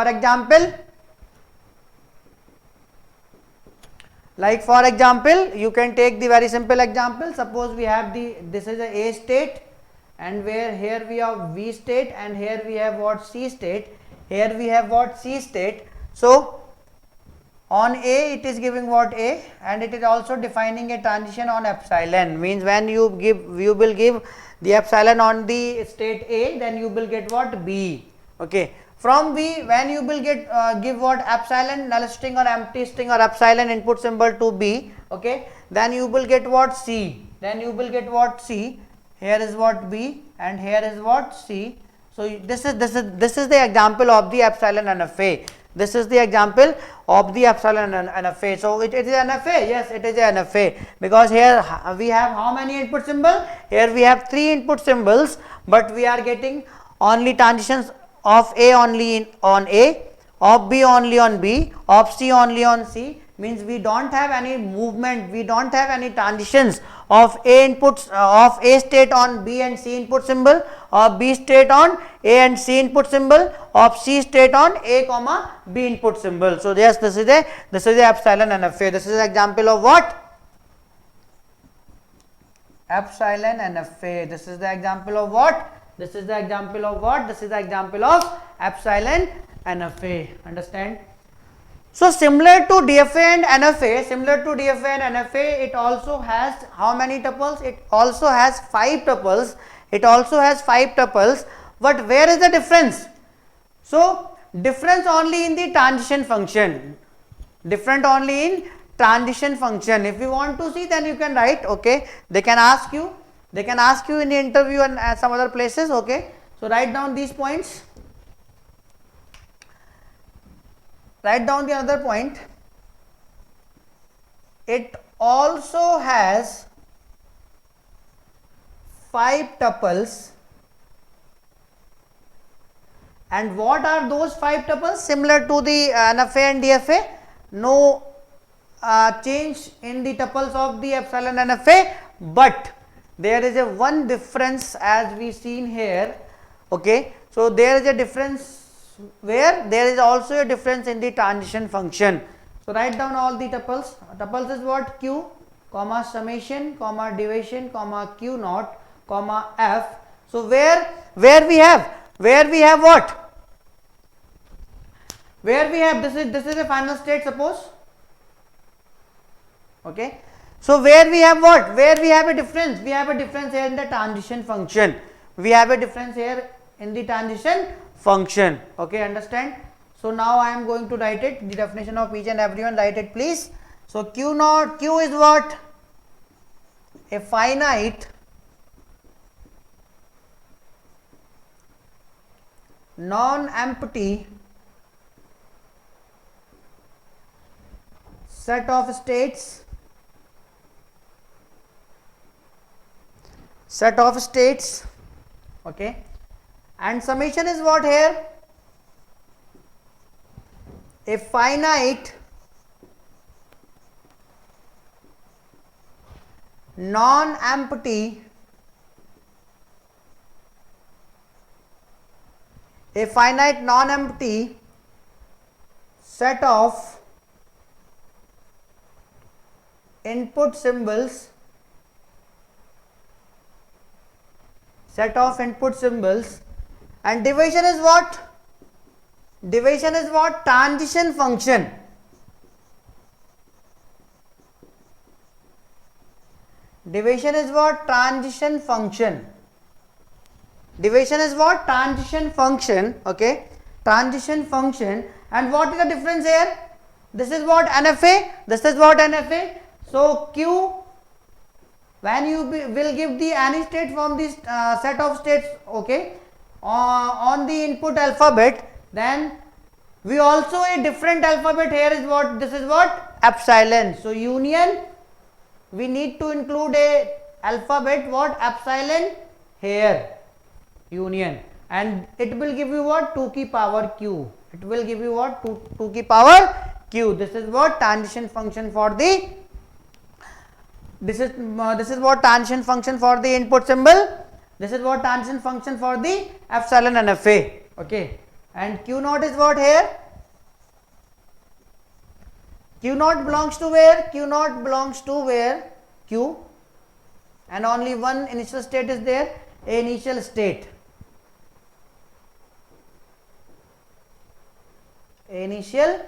for example, you can take the very simple example. Suppose we have this is a state, and where here we have V state, and here we have what? C state. Here we have what? C state. So on A it is giving what? A, and it is also defining a transition on epsilon. Means when you will give the epsilon on the state A, then you will get what? B. Okay. From B, when you will get give what? Epsilon null string or empty string or epsilon input symbol to B. Okay. Then you will get what? C. Then you will get what? C. Here is what? B, and here is what? C. So this is the example of the epsilon NFA. This is the example of the epsilon NFA. So it is NFA. Yes, it is an NFA, because here we have how many input symbols? Here we have 3 input symbols, but we are getting only transitions of A only on A, of B only on B, of C only on C. Means we don't have any movement, we don't have any transitions of A inputs of A state on B and C input symbol, of B state on A and C input symbol, of C state on A comma B input symbol. So yes, this is the epsilon NFA. This is an example of what? Epsilon NFA. This is the example of what? This is the example of what? This is the example of epsilon NFA. Understand? So similar to DFA and NFA, it also has how many tuples? It also has 5 tuples. But where is the difference? So difference only in the transition function. If you want to see, then you can write. Okay, they can ask you in the interview and some other places. Okay, so write down these points. Write down the other point. It also has 5 tuples. And what are those 5 tuples? Similar to the NFA and DFA, no change in the tuples of the epsilon NFA, but there is a one difference as we seen here. Okay, so there is a difference where there is also a difference in the transition function. So write down all the tuples. Tuples is what? Q, comma summation, comma division, comma Q naught, comma F. So where we have what? Where we have this is a final state, suppose. Okay. So where we have what? Where we have a difference? We have a difference here in the transition function. Okay, understand? So now I am going to write it, the definition of each and everyone. Write it, please. So Q naught, Q is what? A finite non-empty set of states okay, and summation is what here? A finite non-empty set of input symbols and division is what? Transition function. Okay, transition function. And what is the difference here? This is what? NFA. So Q, when you will give the any state from this set of states, okay, on the input alphabet, then we also a different alphabet here is what, this is what, epsilon. So union, we need to include a alphabet what, epsilon here, union, and it will give you what, 2 की power q, it will give you what, 2 की power q. This is what transition function for the, this is what transition function for the input symbol, this is what transition function for the epsilon NFA, okay. And q naught is what here, q naught belongs to where, q naught belongs to where, q, and only one initial state is there, a initial state, initial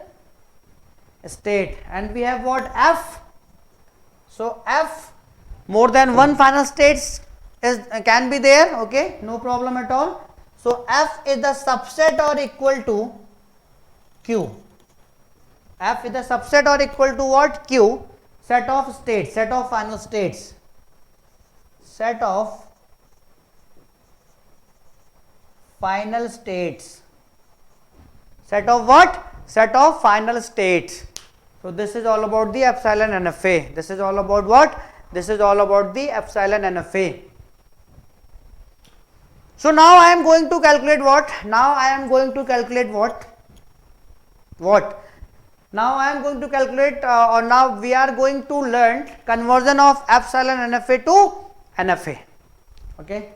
state, and we have what, f. So f, more than one final states is can be there, okay, no problem at all. So f is the subset or equal to q, f is the subset or equal to what, q, set of states, set of final states, set of final states, set of what, set of final states. So this is all about the epsilon NFA, this is all about what, this is all about the epsilon NFA. So now I am going to calculate what, now I am going to calculate what, now I am going to calculate or now we are going to learn conversion of epsilon NFA to NFA, okay.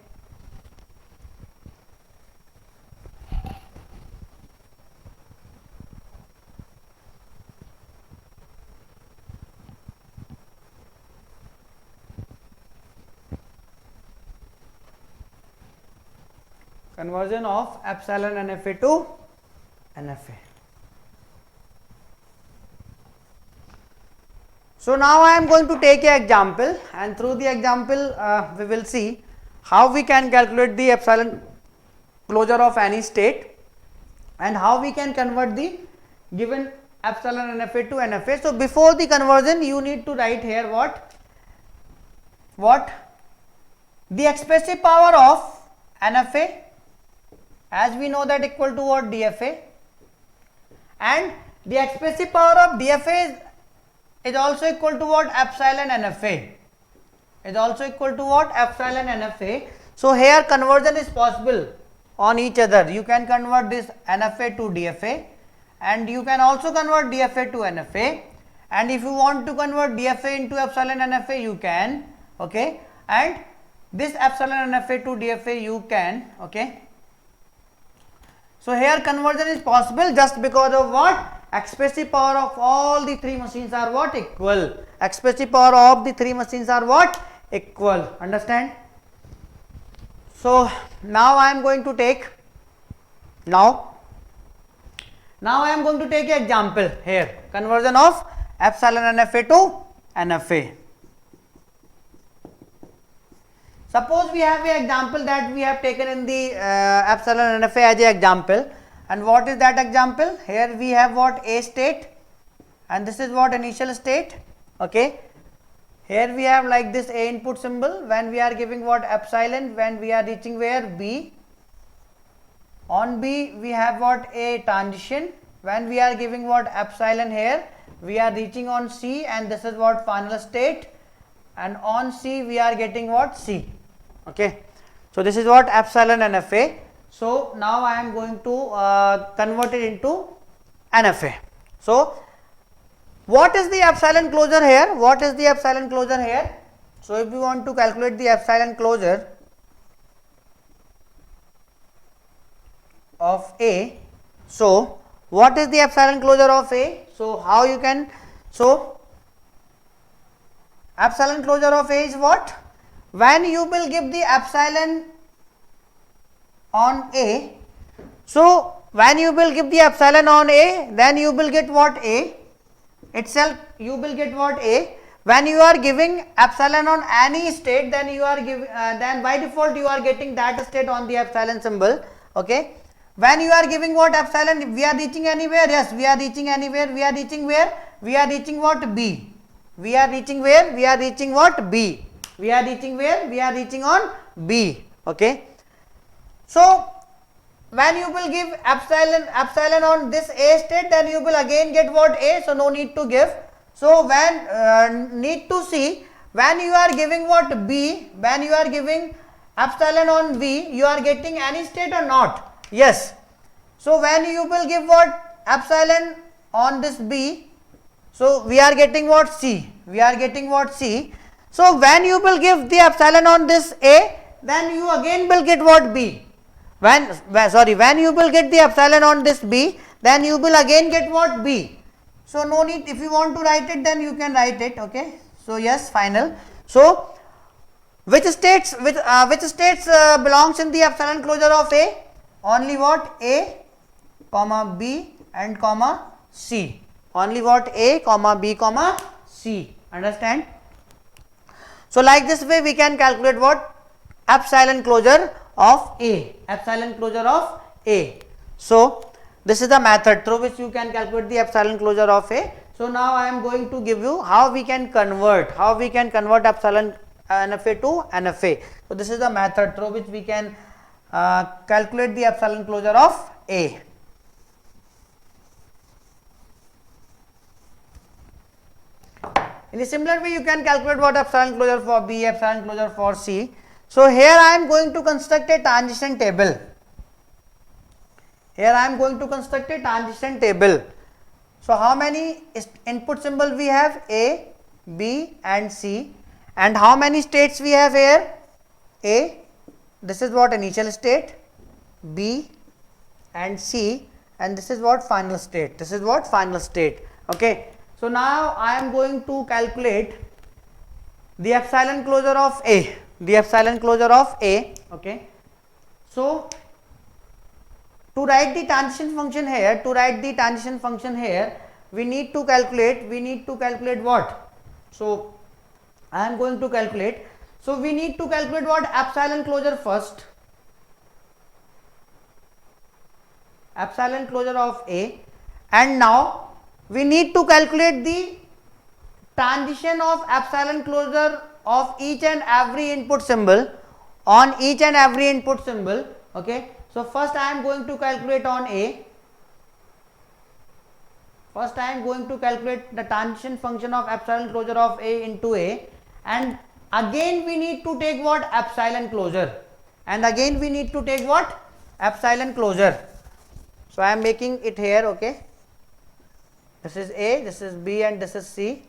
Conversion of epsilon NFA to NFA. So now I am going to take an example, and through the example we will see how we can calculate the epsilon closure of any state and how we can convert the given epsilon NFA to NFA. So before the conversion you need to write here what the expressive power of NFA, as we know that equal to what, DFA, and the expressive power of DFA is also equal to what, epsilon NFA, is also equal to what, epsilon NFA. So here conversion is possible on each other, you can convert this NFA to DFA and you can also convert DFA to NFA, and if you want to convert DFA into epsilon NFA you can, okay, and this epsilon NFA to DFA you can, okay. So here conversion is possible just because of what, expressive power of all the three machines are what, equal, expressive power of the three machines are what, equal, understand. So now I am going to take, now I am going to take an example here, conversion of epsilon NFA to NFA. Suppose we have an example that we have taken in the epsilon NFA as an example, and what is that example? Here we have what, A state, and this is what, initial state, okay. Here we have like this A input symbol when we are giving what, epsilon, when we are reaching where, B. On B we have what, A transition, when we are giving what, epsilon here, we are reaching on C, and this is what, final state, and on C we are getting what, C, okay. So this is what, epsilon NFA. So now I am going to convert it into NFA. So what is the epsilon closure here, what is the epsilon closure here? So if we want to calculate the epsilon closure of A, so what is the epsilon closure of A? So how you can, so epsilon closure of A is what, when you will give the epsilon on A, so when you will give the epsilon on A, then you will get what, A itself, you will get what, A. When you are giving epsilon on any state, then you are giving then by default you are getting that state on the epsilon symbol, okay. When you are giving what, epsilon, we are reaching anywhere, yes, we are reaching anywhere, we are reaching where, we are reaching what, B, We are reaching where? We are reaching what? B. We are reaching where? We are reaching on B. Okay. So when you will give epsilon on this A state, then you will again get what? A. So no need to give. So when need to see, when you are giving what? B, when you are giving epsilon on V, you are getting any state or not? Yes. So when you will give what? Epsilon on this B, so we are getting what? C. We are getting what? C. So when you will give the epsilon on this A, then you again will get what? B. When you will get the epsilon on this B, then you will again get what? B. So no need, if you want to write it, then you can write it. Okay. So yes, final. So which states belongs in the epsilon closure of A? Only what? A, comma B and comma C. Only what? A, comma B, comma C. Understand? So like this way we can calculate what? Epsilon closure of A. Epsilon closure of A. So this is the method through which you can calculate the epsilon closure of A. So now I am going to give you how we can convert epsilon NFA to NFA. So this is the method through which we can calculate the epsilon closure of A. In a similar way, you can calculate what? Epsilon closure for B, epsilon closure for C. So here I am going to construct a transition table. Here I am going to construct a transition table. So how many input symbol we have? A, B and C. And how many states we have here? A, this is what? Initial state, B and C, and this is what? Final state. This is what? Final state. Okay. So now I am going to calculate the epsilon closure of A. The epsilon closure of A. Okay. So to write the transition function here, we need to calculate what? So I am going to calculate. So we need to calculate what? Epsilon closure first. Epsilon closure of A, and now we need to calculate the transition of epsilon closure of each and every input symbol on each and every input symbol. Okay. So first I am going to calculate on A. First I am going to calculate the transition function of epsilon closure of A into A, and again we need to take what? Epsilon closure, and again we need to take what? Epsilon closure. So I am making it here. Okay. This is A, this is B and this is C.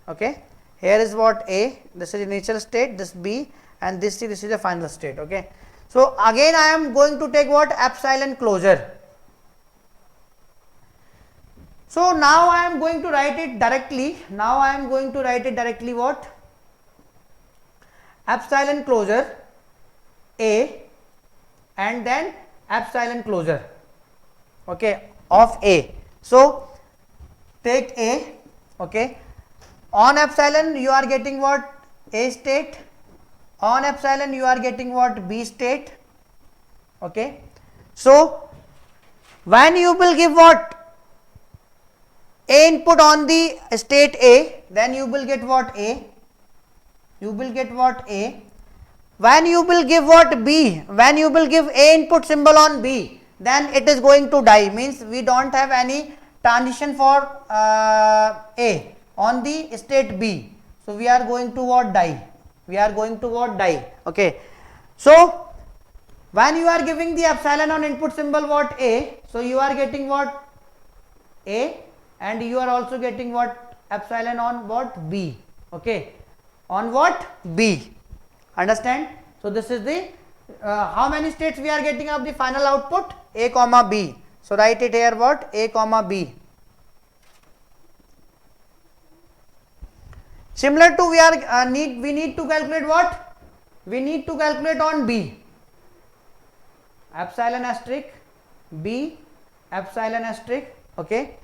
Okay. Here is what? A, this is initial state, this B and this C, this is the final state. Okay. So again I am going to take what? Epsilon closure. So now I am going to write it directly. What? Epsilon closure A and then epsilon closure, okay, of A. So take A. Okay. On epsilon you are getting what? A state. On epsilon you are getting what? B state. Okay. So when you will give what? A input on the state A, then you will get what? A. You will get what? A. When you will give what? B. When you will give A input symbol on B, then it is going to die. Means we don't have any transition for A on the state B. So we are going to what? Die. We are going to what? Die. Okay. So when you are giving the epsilon on input symbol what? A. So you are getting what? A, and you are also getting what? Epsilon on what? B. Okay. On what? B. Understand? So this is the how many states we are getting of the final output? A comma B. So write it here what? A comma B. Similar to we need to calculate what? We need to calculate on B. Epsilon asterisk B, epsilon asterisk. Okay.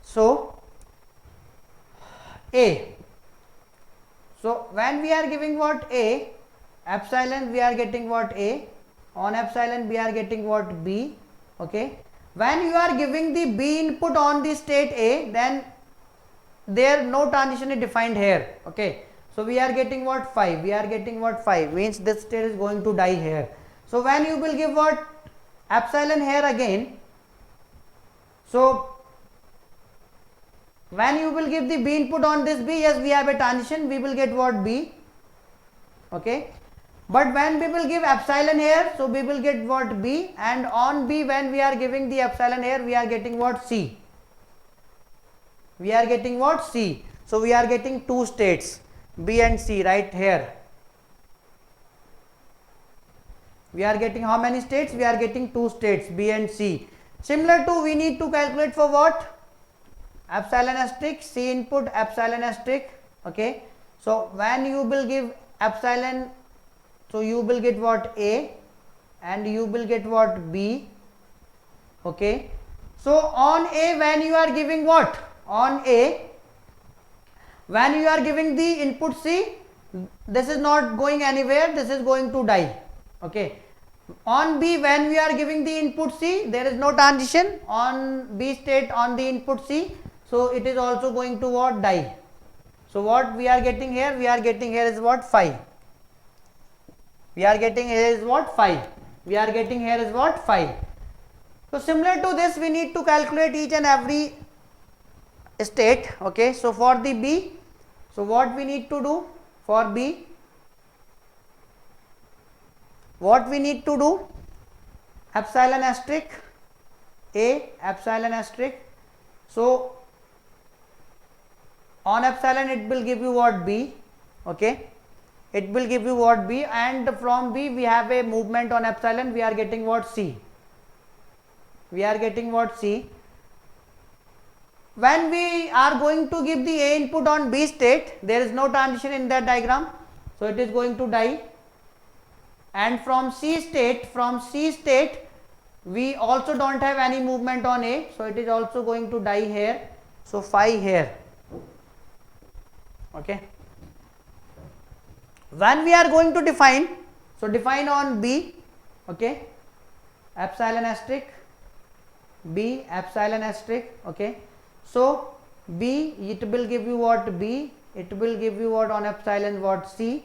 So A. So when we are giving what? A, epsilon we are getting what? A. On epsilon we are getting what? B. Okay. When you are giving the B input on the state A, then there no transition is defined here. Okay, so we are getting what 5, we are getting what 5, means this state is going to die here. So when you will give what epsilon here again, so when you will give the B input on this B, yes, we have a transition, we will get what B. Okay, but when we will give epsilon here, so we will get what B, and on B when we are giving the epsilon here, we are getting what C. We are getting what C. So we are getting two states B and C right here. We are getting how many states? We are getting two states B and C. Similar to, we need to calculate for what? Epsilon asterisk C input epsilon asterisk. Okay, so when you will give epsilon, so you will get what A and you will get what B. Okay, so on A when you are giving what? On A when you are giving the input C, this is not going anywhere, this is going to die. Okay, on B when we are giving the input C, there is no transition on B state on the input C, so it is also going to what? Die. So what we are getting here? We are getting here is what 5. We are getting here is what 5. We are getting here is what 5. So similar to this, we need to calculate each and every state. Okay, so for the B, so what we need to do for B? What we need to do? Epsilon asterisk A epsilon asterisk. So on epsilon it will give you what B. Okay, it will give you what B, and from B we have a movement on epsilon, we are getting what C. We are getting what C. When we are going to give the A input on B state, there is no transition in that diagram, so it is going to die. And from C state we also don't have any movement on A, so it is also going to die here. So 5 here. Okay, when we are going to define, so define on B. Okay, epsilon asterisk B epsilon asterisk. Okay, so B, it will give you what B, it will give you what on epsilon what C.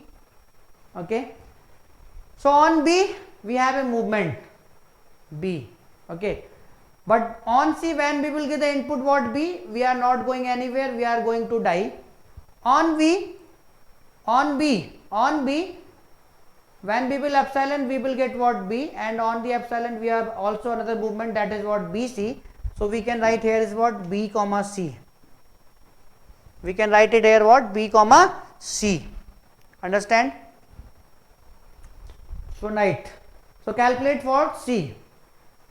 Okay, so on B we have a movement B. Okay, but on C when we will give the input what B, we are not going anywhere, we are going to die. On B when we will epsilon, we will get what B, and on the epsilon we have also another movement, that is what BC. So we can write here is what B comma C. We can write it here what B comma C. Understand? So write. So calculate for C.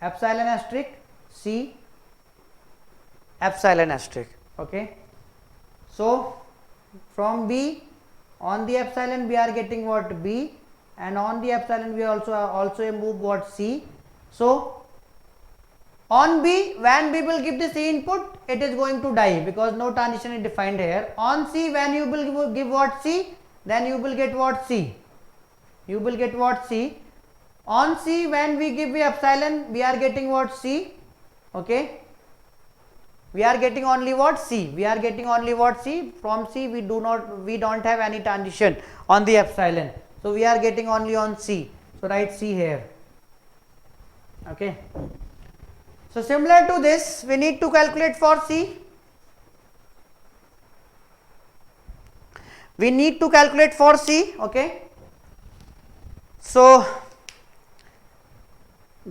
Epsilon asterisk C epsilon asterisk. Okay. So from B on the epsilon we are getting what B, and on the epsilon we also move what C. So on B when we will give the C input, it is going to die because no transition is defined here. On C when you will give what C, then you will get what C. You will get what C. On C when we give the epsilon, we are getting what C. Okay, we are getting only what C. We are getting only what C. From C we don't have any transition on the epsilon, so we are getting only on C. So write C here. Okay, so similar to this, we need to calculate for C. We need to calculate for C. Okay, so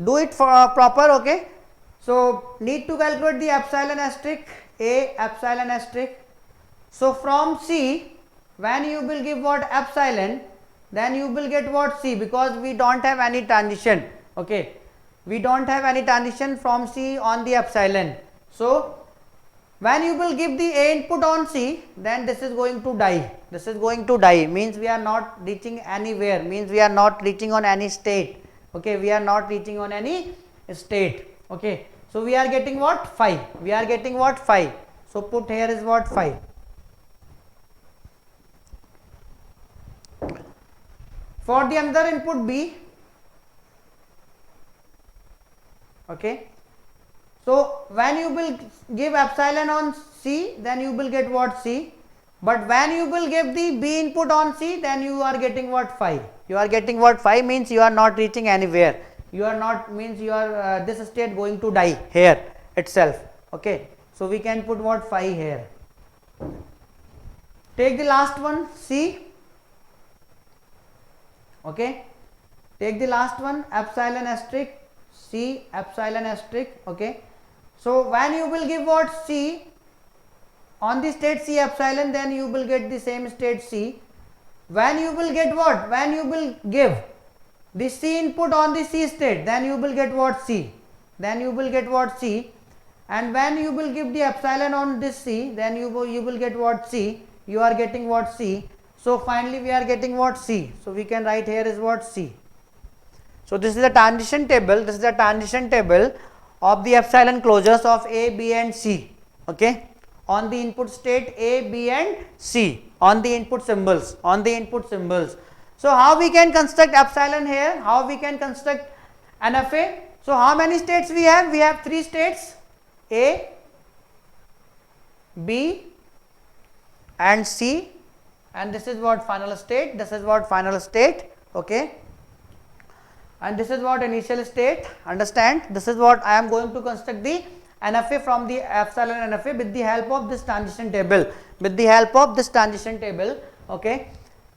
do it for proper. Okay, so need to calculate the epsilon asterisk A epsilon asterisk. So from C when you will give what epsilon, then you will get what C, because we don't have any transition. Okay, we don't have any transition from C on the epsilon. So when you will give the A input on C, then this is going to die. This is going to die, means we are not reaching anywhere, means we are not reaching on any state. Okay, we are not reaching on any state. Okay, so we are getting what 5. We are getting what 5. So put here is what 5. For the another input B. Okay, so when you will give epsilon on C, then you will get what C. But when you will give the B input on C, then you are getting what phi. You are getting what phi means you are not reaching anywhere. You are not means you are this state going to die here itself. Okay. So we can put what phi here. Take the last one C. Okay. Take the last one epsilon asterisk C epsilon asterisk. Okay. So when you will give what C on the state C epsilon, then you will get the same state C. When you will get what? When you will give the C input on the C state, then you will get what C. Then you will get what C. And when you will give the epsilon on this C, then you will get what C. You are getting what C. So finally we are getting what C. So we can write here is what C. So this is the transition table. This is the transition table of the epsilon closures of A, B and C. Okay. On the input state A, B and C, on the input symbols, on the input symbols. So how we can construct epsilon here? How we can construct NFA? So how many states we have? We have 3 states, A, B and C, and this is what final state, this is what final state. Okay. And this is what initial state. Understand? This is what I am going to construct the NFA from the epsilon NFA with the help of this transition table, with the help of this transition table. Okay.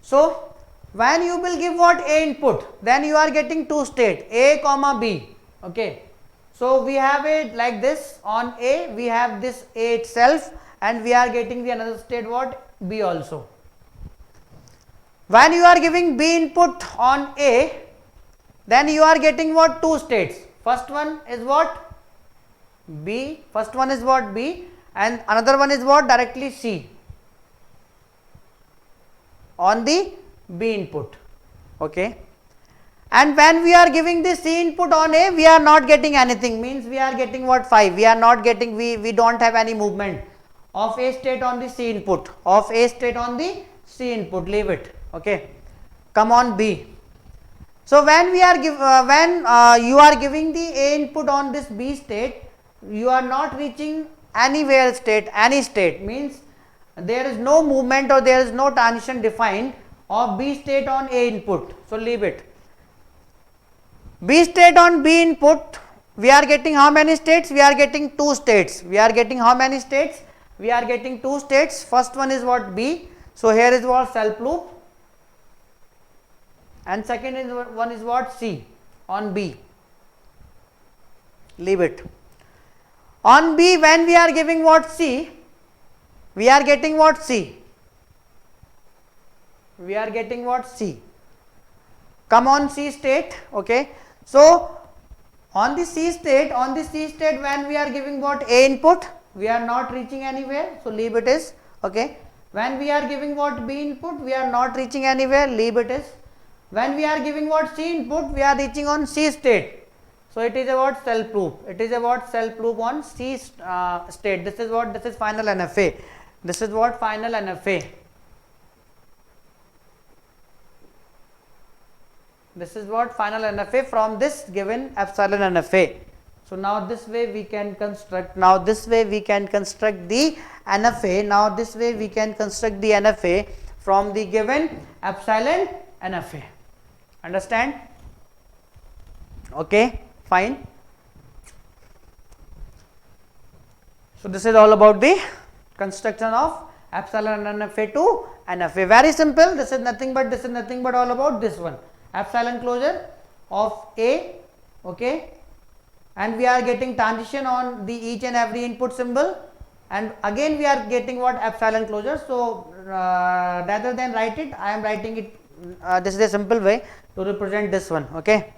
So when you will give what A input, then you are getting 2 state A comma B. Okay. So we have it like this. On A we have this A itself, and we are getting the another state what B also. When you are giving B input on A, then you are getting what 2 states. First one is what B, first one is what B, and another one is what directly C on the B input. Okay. And when we are giving the C input on A, we are not getting anything, means we are getting what phi. We are not getting, we don't have any movement of A state on the C input, of A state on the C input, leave it. Okay. Come on B. So when we are you are giving the A input on this B state, you are not reaching anywhere state, any state, means there is no movement or there is no transition defined of B state on A input. So leave it. B state on B input, we are getting how many states? We are getting 2 states. We are getting how many states? We are getting 2 states. First one is what B. So here is what self loop, and second is one is what C on B. Leave it. On B, when we are giving what C, we are getting what C. We are getting what C. Come on C state. Okay. So on the C state, when we are giving what A input, we are not reaching anywhere. So leave it is. Okay. When we are giving what B input, we are not reaching anywhere. Leave it is. When we are giving what C input, we are reaching on C state. So it is about self loop. It is about self loop on C state. This is what, this is final NFA. This is what final NFA. This is what final NFA from this given epsilon NFA. So now this way we can construct. Now this way we can construct the NFA. Now this way we can construct the NFA from the given epsilon NFA. Understand? Okay. Fine. So this is all about the construction of epsilon NFA to NFA. Very simple. This is nothing but all about this one. Epsilon closure of A. Okay. And we are getting transition on the each and every input symbol, and again we are getting what epsilon closure. So rather than write it, I am writing it. This is a simple way to represent this one. Okay.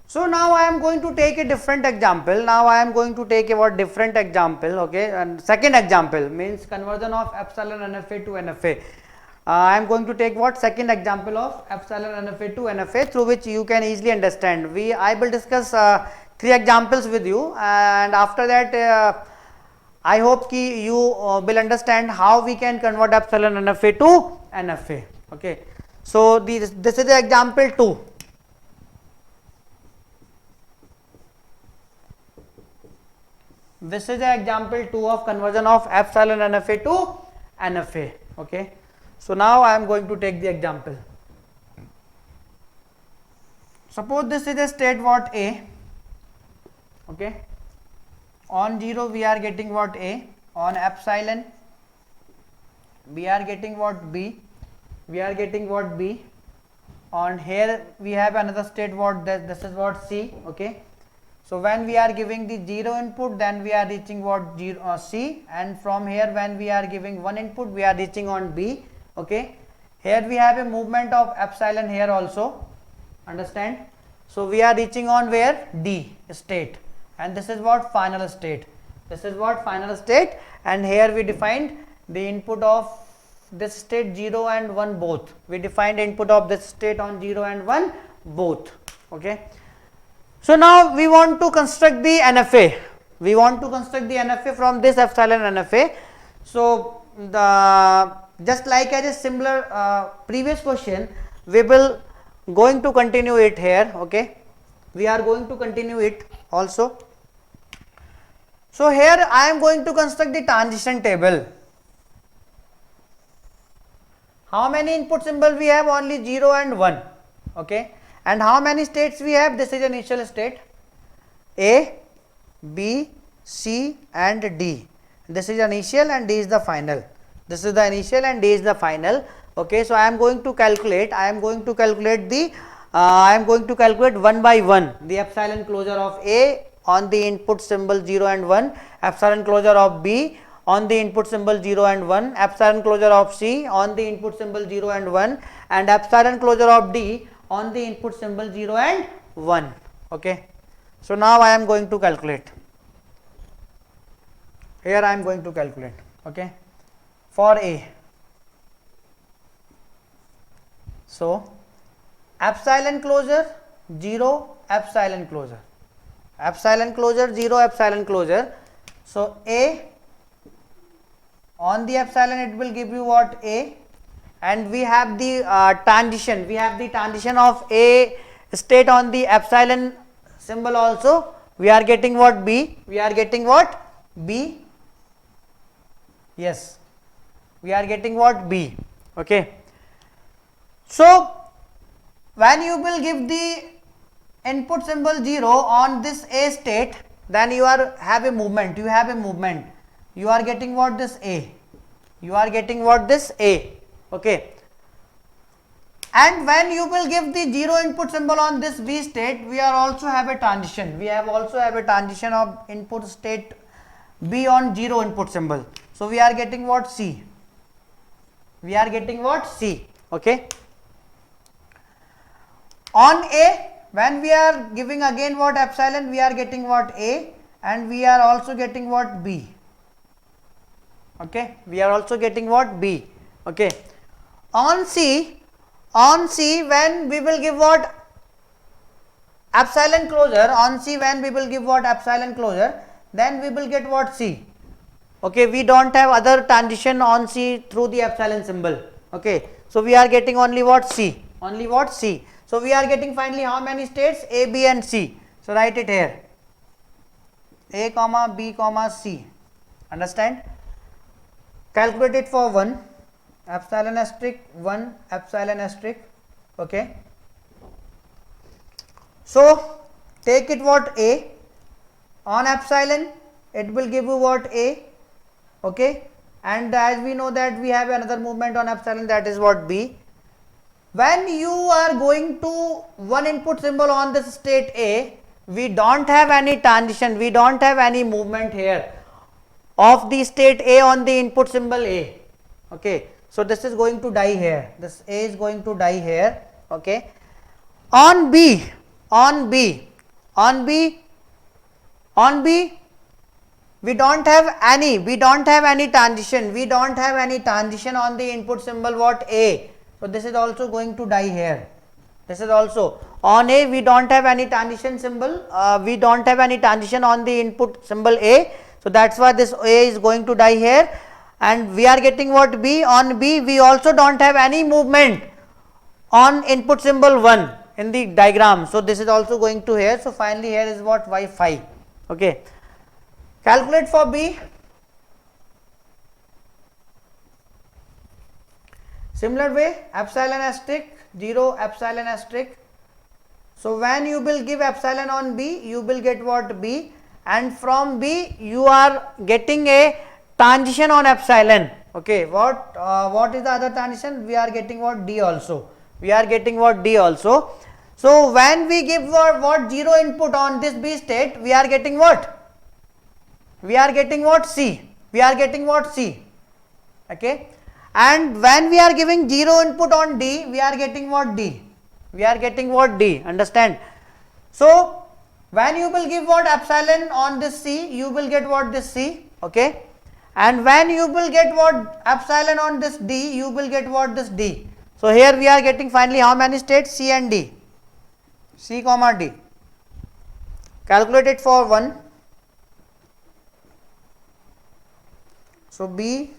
So now I am going to take a different example. Now I am going to take a what different example. Okay, and second example means conversion of epsilon NFA to NFA. I am going to take what second example of epsilon NFA to NFA, through which you can easily understand. I will discuss 3 examples with you, and after that I hope ki you will understand how we can convert epsilon NFA to NFA. Okay. So this is the example 2. This is the example 2 of conversion of epsilon NFA to NFA. Okay. So now I am going to take the example. Suppose this is a state what A. Okay. On 0 we are getting what A, on epsilon we are getting what B, we are getting what B, on here we have another state what this is what C. Okay. So when we are giving the 0 input, then we are reaching what C, and from here when we are giving 1 input we are reaching on B. Okay. Here we have a movement of epsilon here also, understand. So we are reaching on where D state, and this is what final state, this is what final state, and here we defined the input of this state 0 and 1 both, we defined input of this state on 0 and 1 both. Okay. So now we want to construct the NFA, we want to construct the NFA from this epsilon NFA. So the just like as a similar previous question, we will going to continue it here. Okay. We are going to continue it also. So here I am going to construct the transition table. How many input symbol we have? Only 0 and 1. Okay. And how many states we have? This is initial state A, B, C and D. This is initial and D is the final. This is the initial and D is the final. Okay. So I am going to calculate, I am going to calculate the I am going to calculate one by one the epsilon closure of A on the input symbol 0 and 1, epsilon closure of B on the input symbol 0 and 1, epsilon closure of C on the input symbol 0 and 1, and epsilon closure of D on the input symbol 0 and 1. Okay. So now I am going to calculate, here I am going to calculate. Okay. For A. So epsilon closure 0, epsilon closure, epsilon closure 0, epsilon closure. So A on the epsilon it will give you what A, and we have the transition, we have the transition of A state on the epsilon symbol also, we are getting what B, we are getting what B, yes, we are getting what B. Okay. So when you will give the input symbol 0 on this A state, then you are have a movement, you have a movement, you are getting what this A, you are getting what this A. Okay. And when you will give the 0 input symbol on this B state, we are also have a transition, we have also have a transition of input state B on 0 input symbol. So we are getting what C, we are getting what C. Okay. On A, when we are giving again what epsilon, we are getting what A, and we are also getting what B. Okay. We are also getting what B. Okay. On C, when we will give what epsilon closure, on C when we will give what epsilon closure, then we will get what C. Okay. We do not have other transition on C through the epsilon symbol. Okay. So we are getting only what C, only what C. So we are getting finally how many states? A, B and C. So write it here, A comma B comma C. Understand? Calculate it for 1, epsilon asterisk 1, epsilon asterisk. Okay. So take it what A, on epsilon it will give you what A. Okay. And as we know that we have another movement on epsilon, that is what B. When you are going to one input symbol on this state A, we do not have any transition, we do not have any movement here of the state A on the input symbol A. Okay. So this is going to die here, this A is going to die here. Okay. On B, we don't have any transition, we don't have any transition on the input symbol what A. So this is also going to die here. This is also on A, we don't have any transition symbol, we don't have any transition on the input symbol A. So that's why this A is going to die here, and we are getting what B. On B we also don't have any movement on input symbol 1 in the diagram. So this is also going to here. So finally here is what y 5. Okay. Calculate for B. Similar way, epsilon asterisk 0 epsilon asterisk. So when you will give epsilon on B, you will get what B, and from B you are getting a transition on epsilon. Okay, what is the other transition? We are getting what D also. We are getting what D also. So when we give what 0 input on this B state, we are getting what? We are getting what? C. We are getting what? C. Okay. And when we are giving 0 input on D, we are getting what? D. We are getting what? D. Understand? So when you will give what epsilon on this C, you will get what? This C. Okay. And when you will get what epsilon on this D, you will get what? This D. So here we are getting finally how many states? C and D. C comma D. Calculate it for 1. So B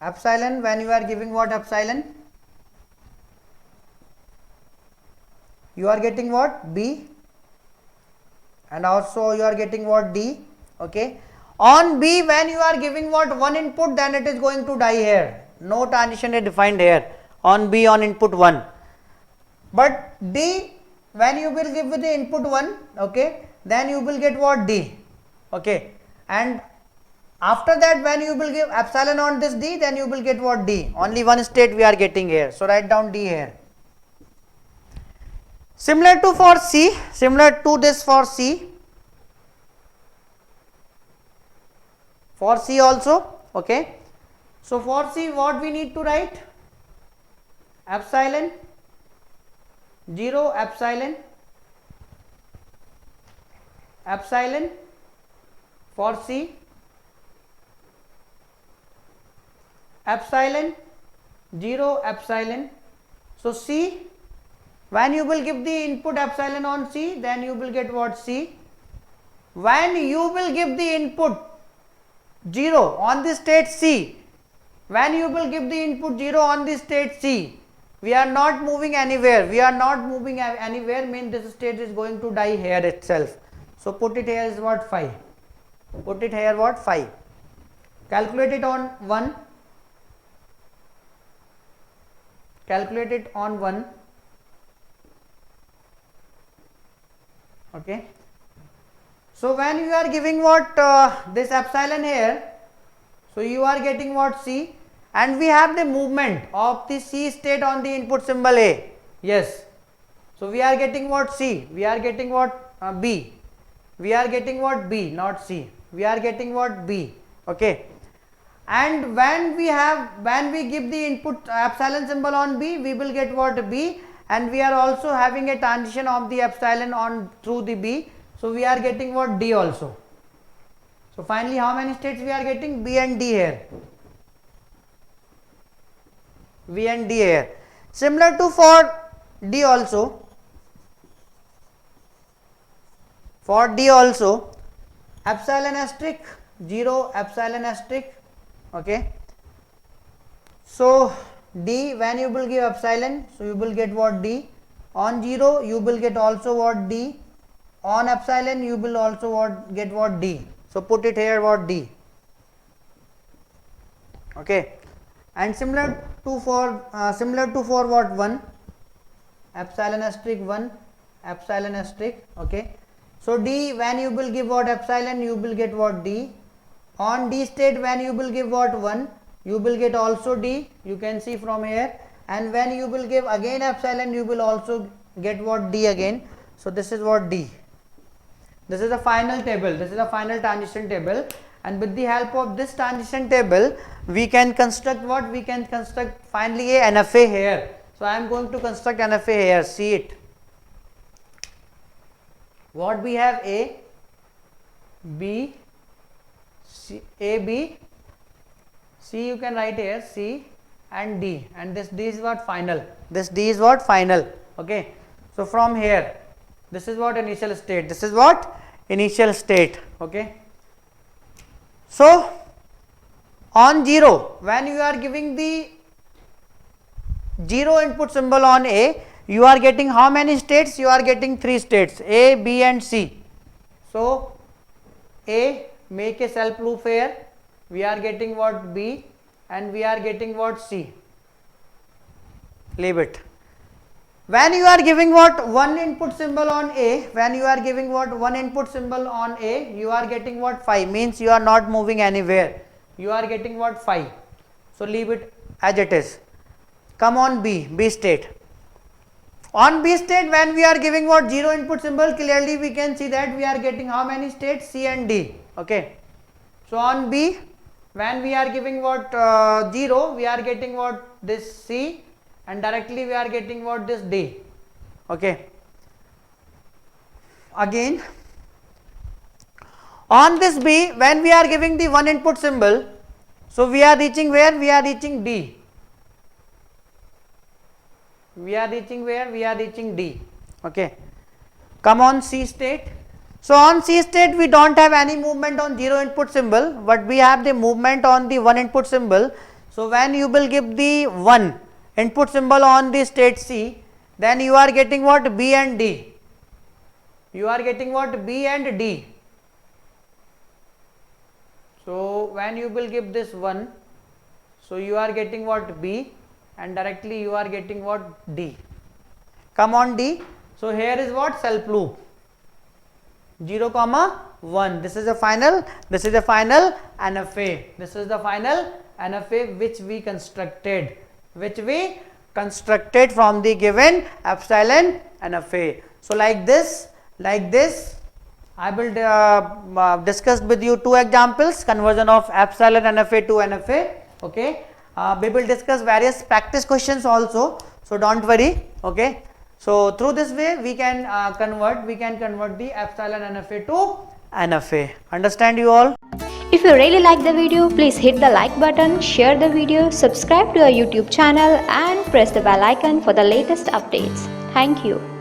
epsilon, when you are giving what epsilon, you are getting what? B, and also you are getting what? D. Okay. On B, when you are giving what 1 input, then it is going to die here. No transition is defined here on B on input 1. But D, when you will give with the input 1, okay, then you will get what? D. Okay. And after that, when you will give epsilon on this D, then you will get what? D. Only one state we are getting here. So write down D here. Similar to for C, similar to this for C. For C also, okay. So for C, what we need to write? Epsilon 0 epsilon epsilon for C, epsilon 0 epsilon. So C, when you will give the input epsilon on C, then you will get what? C. When you will give the input 0 on the state C, when you will give the input 0 on the state C, we are not moving anywhere, we are not moving anywhere, means this state is going to die here itself. So put it here is what? 5. Put it here what? 5. Calculate it on 1. Calculate it on 1. Okay. So when you are giving what this epsilon here, so you are getting what? C, and we have the movement of the C state on the input symbol A. Yes. So we are getting what? C. We are getting what? B. We are getting what? B, not C. We are getting what? B. Okay. And when we give the input epsilon symbol on B, we will get what? B, and we are also having a transition of the epsilon on through the B. So we are getting what? D also. So finally how many states we are getting? B and D here. B and D here. Similar to for D also. For D also, epsilon asterisk 0 epsilon asterisk. Okay. So D, when you will give epsilon, so you will get what? D. On 0 you will get also what? D. On epsilon you will also get what? D. So put it here what? D. Okay. And similar to for what? 1 epsilon asterisk 1 epsilon asterisk. Okay. So D, when you will give what? Epsilon, you will get what? D. On D state, when you will give what? 1, you will get also D. You can see from here. And when you will give again epsilon, you will also get what? D again. So this is what? D. This is the final table. This is the final transition table. And with the help of this transition table, we can construct what? We can construct finally a NFA here. So I am going to construct NFA here. See it. What we have? A, B, C, A, B, C you can write here, C and D, and this D is what? Final. This D is what? Final. Okay. So from here, this is what? Initial state. This is what? Initial state. Okay. So on 0, when you are giving the 0 input symbol on A, you are getting how many states? You are getting 3 states, A, B and C. So A, make a self loop here, we are getting what? B, and we are getting what? C. Leave it. When you are giving what? One input symbol on A, when you are giving what? One input symbol on A, you are getting what? 5, means you are not moving anywhere. You are getting what? 5. So leave it as it is. Come on B, B state. On B state, when we are giving what? 0 input symbol, clearly we can see that we are getting how many states? C and D. Okay. So on B, when we are giving what? 0, we are getting what? This C, and directly we are getting what? This D. Okay. Again, on this B, when we are giving the one input symbol, so we are reaching where? We are reaching D. We are reaching where? We are reaching D. Okay. Come on C state. So on C state, we don't have any movement on 0 input symbol, but we have the movement on the 1 input symbol. So when you will give the 1 input symbol on the state C, then you are getting what? B and D. You are getting what? B and D. So when you will give this 1, so you are getting what? B, and directly you are getting what? D. Come on D. So here is what? Self loop. 0, 1. This is a final. This is a final NFA. This is the final NFA which we constructed. Which we constructed from the given epsilon NFA. So like this, I will discuss with you 2 examples, conversion of epsilon NFA to NFA. Okay. We will discuss various practice questions also. So don't worry. Okay. So through this way we can convert the epsilon NFA to NFA. Understand you all? If you really like the video, please hit the like button, share the video, subscribe to our YouTube channel and press the bell icon for the latest updates. Thank you.